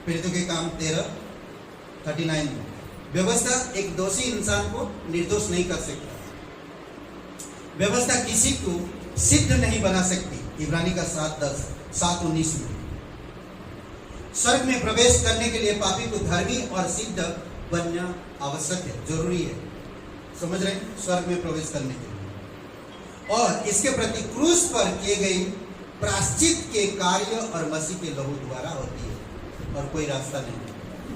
Speaker 2: प्रेरितों के काम 13:39 में व्यवस्था एक दोषी इंसान को निर्दोष नहीं कर सकता। व्यवस्था किसी को सिद्ध नहीं बना सकती। इब्रानी का 7:19 में स्वर्ग में प्रवेश करने के लिए पापी को धर्मी और सिद्ध बनना आवश्यक है, जरूरी है। समझ रहे हैं? स्वर्ग में प्रवेश करने के लिए और इसके प्रति क्रूस पर किए गए प्रायश्चित के कार्य और मसीह के लहू द्वारा होती है और कोई रास्ता नहीं।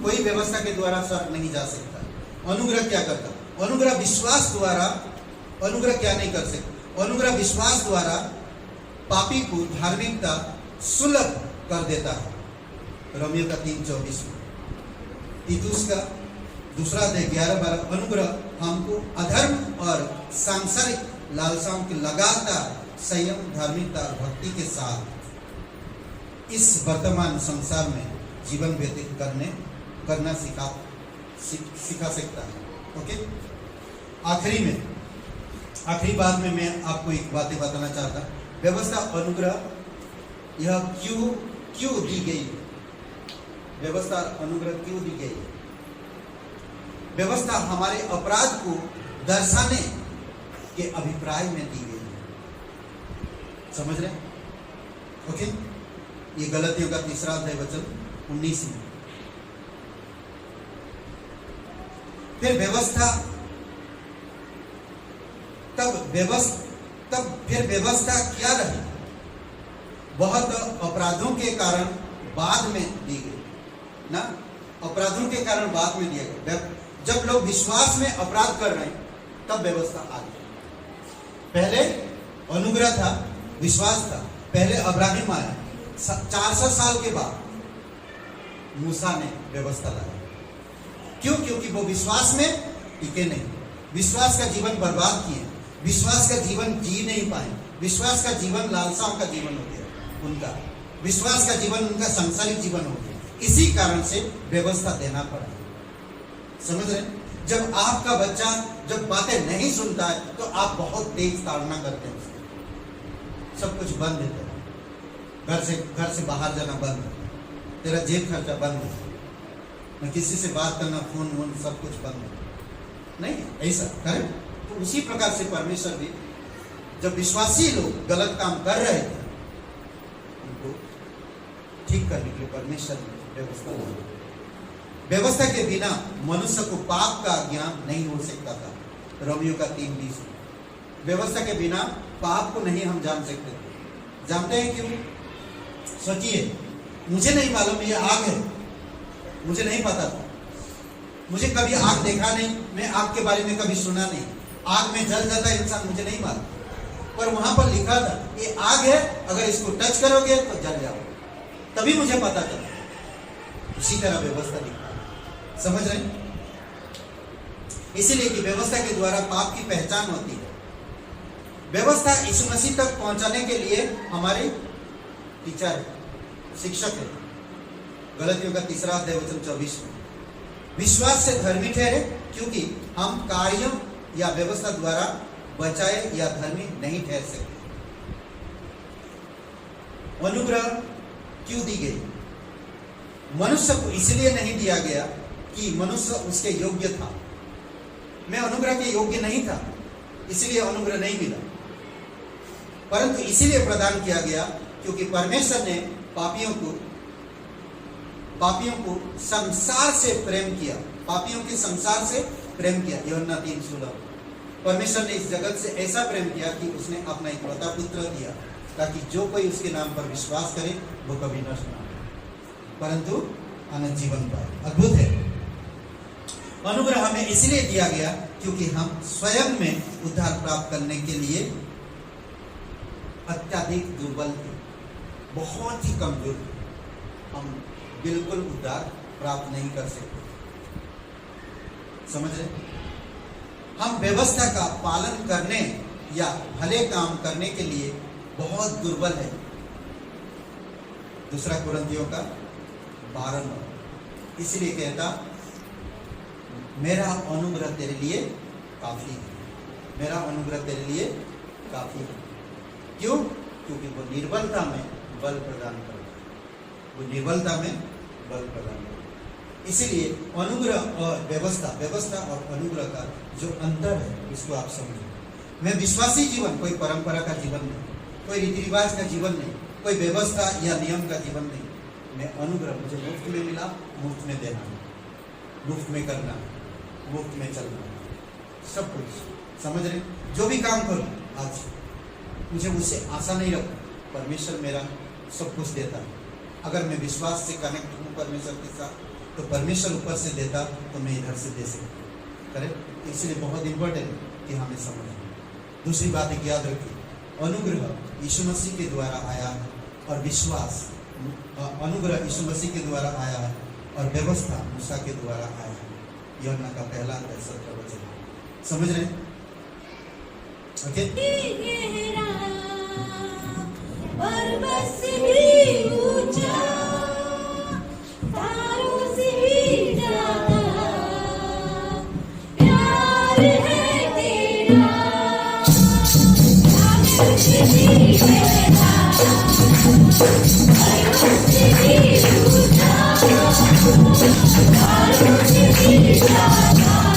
Speaker 2: कोई व्यवस्था के द्वारा स्वर्ग नहीं जा सकता। अनुग्रह क्या करता? अनुग्रह विश्वास द्वारा। अनुग्रह क्या नहीं कर सकता? अनुग्रह विश्वास द्वारा पापी को धार्मिकता सुलभ कर देता है। रोमियो का 3:24 में तीतुस का 2:11-12 अनुग्रह हमको अधर्म और सांसारिक लालसाओं के लगातार संयम, धार्मिकता और भक्ति के साथ इस वर्तमान संसार में जीवन व्यतीत करना सिखा सकता है। ओके, आखिरी बात में मैं आपको एक बातें बताना चाहता। व्यवस्था अनुग्रह यह क्यों दी गई? व्यवस्था अनुग्रह क्यों दी गई? व्यवस्था हमारे अपराध को दर्शाने के अभिप्राय में दी गई है। समझ रहे? ओके, ये गलतियों का 3 अध्याय वचन 19 में। फिर व्यवस्था क्या रही? बहुत अपराधों के कारण बाद में दी गई ना। अपराधों के कारण बाद में दिया गया। जब लोग विश्वास में अपराध कर रहे हैं तब व्यवस्था आ गई। पहले अनुग्रह था, विश्वास था। पहले अब्राहिम आया, 400 साल के बाद मूसा ने व्यवस्था लाया। क्यों? क्योंकि वो विश्वास में टिके नहीं, विश्वास का जीवन बर्बाद किए, विश्वास का जीवन जी नहीं पाए। विश्वास का जीवन लालसाओं का जीवन हो गया उनका, विश्वास का जीवन उनका सांसारिक जीवन हो गया। इसी कारण से व्यवस्था देना पड़ा। समझ रहे? जब आपका बच्चा जब बातें नहीं सुनता है तो आप बहुत तेज ताड़ना करते हैं, सब कुछ बंद है, घर से बाहर जाना बंद है, तेरा जेब खर्चा बंद है, न किसी से बात करना, फोन वोन सब कुछ बंद है। नहीं ऐसा करें तो उसी प्रकार से परमेश्वर भी जब विश्वासी लोग गलत काम कर रहे थे उनको ठीक करने के लिए परमेश्वर ने व्यवस्था दी। व्यवस्था के बिना मनुष्य को पाप का ज्ञान नहीं हो सकता था। रोमियो का 3:20 व्यवस्था के बिना पाप को नहीं हम जान सकते थे। जानते हैं क्यों? सोचिए, मुझे नहीं मालूम ये आग है, मुझे नहीं पता था, मुझे कभी आग देखा नहीं, मैं आग के बारे में कभी सुना नहीं, आग में जल जाता है इंसान, मुझे नहीं मालूम, पर वहां पर लिखा था ये आग है, अगर इसको टच करोगे तो जल जाओ, तभी मुझे पता चला। इसी तरह व्यवस्था लिखा, समझ रहे? इसीलिए कि व्यवस्था के द्वारा पाप की पहचान होती है। व्यवस्था यीशु मसीह तक पहुंचाने के लिए हमारे टीचर है, शिक्षक है। गलतियों का 3 अध्याय वचन 24 में विश्वास से धर्मी ठहरे क्योंकि हम कार्यों या व्यवस्था द्वारा बचाए या धर्मी नहीं ठहर सकते। अनुग्रह क्यों दी गई? मनुष्य को इसलिए नहीं दिया गया कि मनुष्य उसके योग्य था। मैं अनुग्रह के योग्य नहीं था, इसलिए अनुग्रह नहीं मिला, परंतु इसीलिए प्रदान किया गया क्योंकि परमेश्वर ने पापियों को संसार से प्रेम किया, पापियों के संसार से प्रेम किया। यूहन्ना 3:16 परमेश्वर ने इस जगत से ऐसा प्रेम किया कि उसने अपना इकलौता पुत्र दिया ताकि जो कोई उसके नाम पर विश्वास करे वो कभी नष्ट ना हो परंतु अनंत जीवन पाए। अद्भुत है। अनुग्रह हमें इसलिए दिया गया क्योंकि हम स्वयं में उद्धार प्राप्त करने के लिए अत्यधिक दुर्बल थे, बहुत ही कमजोर थे। हम बिल्कुल उद्धार प्राप्त नहीं कर सकते। समझ रहे? हम व्यवस्था का पालन करने या भले काम करने के लिए बहुत दुर्बल है। 2 कुरिन्थियों का 12 इसलिए कहता मेरा अनुग्रह तेरे लिए काफी है, मेरा अनुग्रह तेरे लिए काफी है। क्यों? क्योंकि वो निर्बलता में बल प्रदान करता है। वो निर्बलता में बल प्रदान करे। इसीलिए अनुग्रह और व्यवस्था और अनुग्रह का जो अंतर है उसको आप समझो। मैं विश्वासी जीवन कोई परंपरा का जीवन नहीं, कोई रीति रिवाज का जीवन नहीं, कोई व्यवस्था या नियम का जीवन नहीं। मैं अनुग्रह, मुझे मुफ्त में मिला, मुफ्त में देना, मुफ्त में करना, मुफ्त में चलना, सब कुछ समझ रहे। जो भी काम करूं आज मुझे मुझसे आशा नहीं रखूं, परमेश्वर मेरा सब कुछ देता है। अगर मैं विश्वास से कनेक्ट हूँ परमेश्वर के साथ तो परमेश्वर ऊपर से देता तो मैं इधर से दे सकता। करेक्ट। इसलिए बहुत इंपॉर्टेंट है कि हमें समझें। दूसरी बात एक याद रखिए, अनुग्रह यीशु मसीह के द्वारा आया है और विश्वास, अनुग्रह यीशु मसीह के द्वारा आया है और व्यवस्था मूसा के द्वारा आया है। यूहन्ना का पहला अध्याय 17 वचन। समझ रहे हैं? ओके।
Speaker 1: गहरा और बस भी ऊंचा, तारों से भी ज्यादा प्यार है तेरा, तारों से भी गहरा और बस भी ऊंचा, तारों से भी ज्यादा प्यार है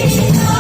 Speaker 1: तेरा।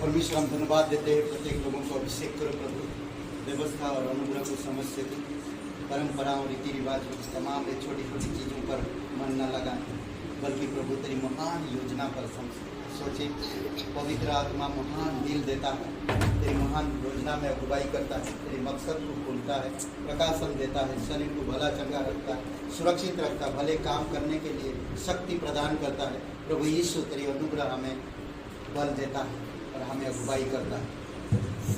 Speaker 2: परमेश्वर हम धन्यवाद देते हैं, प्रत्येक लोगों को अभिषेक करो प्रभु, व्यवस्था और अनुग्रह को समझ सके, परंपराओं रीति रिवाज तमाम छोटी छोटी चीज़ों पर मन न लगाएं, बल्कि प्रभु तेरी महान योजना पर सोचे। पवित्र आत्मा महान दिल देता है, तेरी महान योजना में अगुवाई करता है, तेरे मकसद को खोलता है, प्रकाशन देता है, शरीर को भला चंगा रखता है, सुरक्षित रखता है, भले काम करने के लिए शक्ति प्रदान करता है। प्रभु यीशु तेरी अनुग्रह हमें बल देता है और हमें अगुवाई करता है।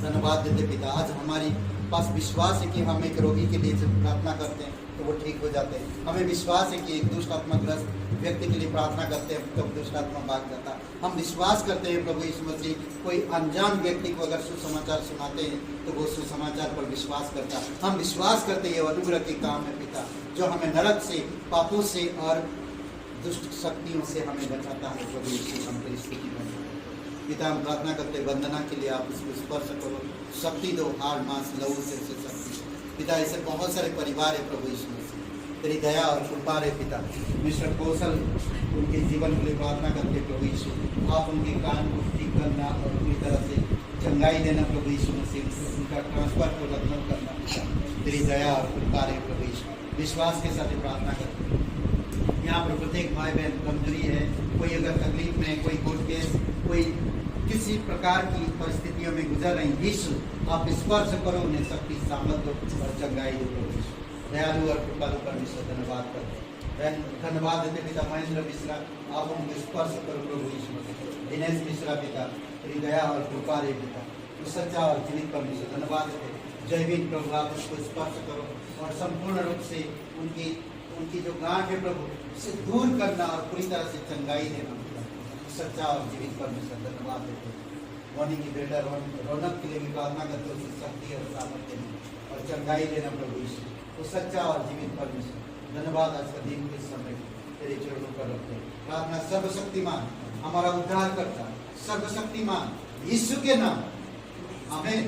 Speaker 2: धन्यवाद देते पिता, आज हमारी पास विश्वास है कि हम एक रोगी के लिए जब प्रार्थना करते हैं तो वो ठीक हो जाते हैं। हमें विश्वास है कि एक दुष्ट आत्माग्रस्त व्यक्ति के लिए प्रार्थना करते हैं तो दुष्ट आत्मा भाग जाता है। हम विश्वास करते हैं प्रभु यीशु मसीह कोई अनजान व्यक्ति को अगर सुसमाचार सुनाते हैं तो वो सुसमाचार पर विश्वास करता है। हम विश्वास करते हैं ये अनुग्रह के काम है पिता, जो हमें नरक से, पापों से और दुष्ट शक्तियों से हमें बचाता है। प्रभु यीशु हम तेरी स्तुति करते हैं पिता। हम प्रार्थना करते वंदना के लिए आप उसको स्पर्श करो, शक्ति दो, हाड़ मांस लहू से शक्ति पिता। ऐसे बहुत सारे परिवार है प्रभु यीशु मसीह, तेरी दया और कृपा है पिता। मिस्टर कौशल उनके जीवन के लिए प्रार्थना करते प्रभु यीशु, आप उनके कान को ठीक करना और पूरी तरह से चंगाई देना प्रभु यीशु मसीह, उनका ट्रांसफर को लखनऊ करना पिता। तेरी दया और कृपा है प्रभु यीशु। विश्वास के साथ प्रार्थना करते यहाँ पर प्रत्येक भाई बहन कमजोरी है, कोई अगर तकलीफ में, कोई कोर्ट केस, कोई किसी प्रकार की परिस्थितियों में गुजर रही, यीशु आप स्पर्श करो, उन्हें शक्ति सामर्थ्य और चंगाई दो प्रभु यीशु। दयालु और कृपालु परमेश्वर धन्यवाद करते, धन्यवाद देते पिता। महेंद्र मिश्रा आप उनको स्पर्श करो प्रभु यीशु मसीह। दिनेश मिश्रा पिता, तेरी दया और कृपा रे पिता, तो सच्चा और जीवित परमेश्वर धन्यवाद देते। जयवीन प्रभु आप उसको स्पर्श करो और संपूर्ण रूप से उनकी जो गांठ है प्रभु उसे दूर करना और पूरी तरह से चंगाई देना। सच्चा और जीवित परमेश्वर धन्यवाद देते हैं। वाणी की बेटा रौनक के लिए भी प्रार्थना करते उसे शक्ति और सामर्थ्य देना और चंगाई देना प्रभु यीशु। तो सच्चा और जीवित परमेश्वर धन्यवाद आज का दिन के समय तेरे चरणों पर रखते हैं। प्रार्थना सर्वशक्तिमान हमारा उद्धार करता सर्वशक्तिमान यीशु के नाम, आमीन।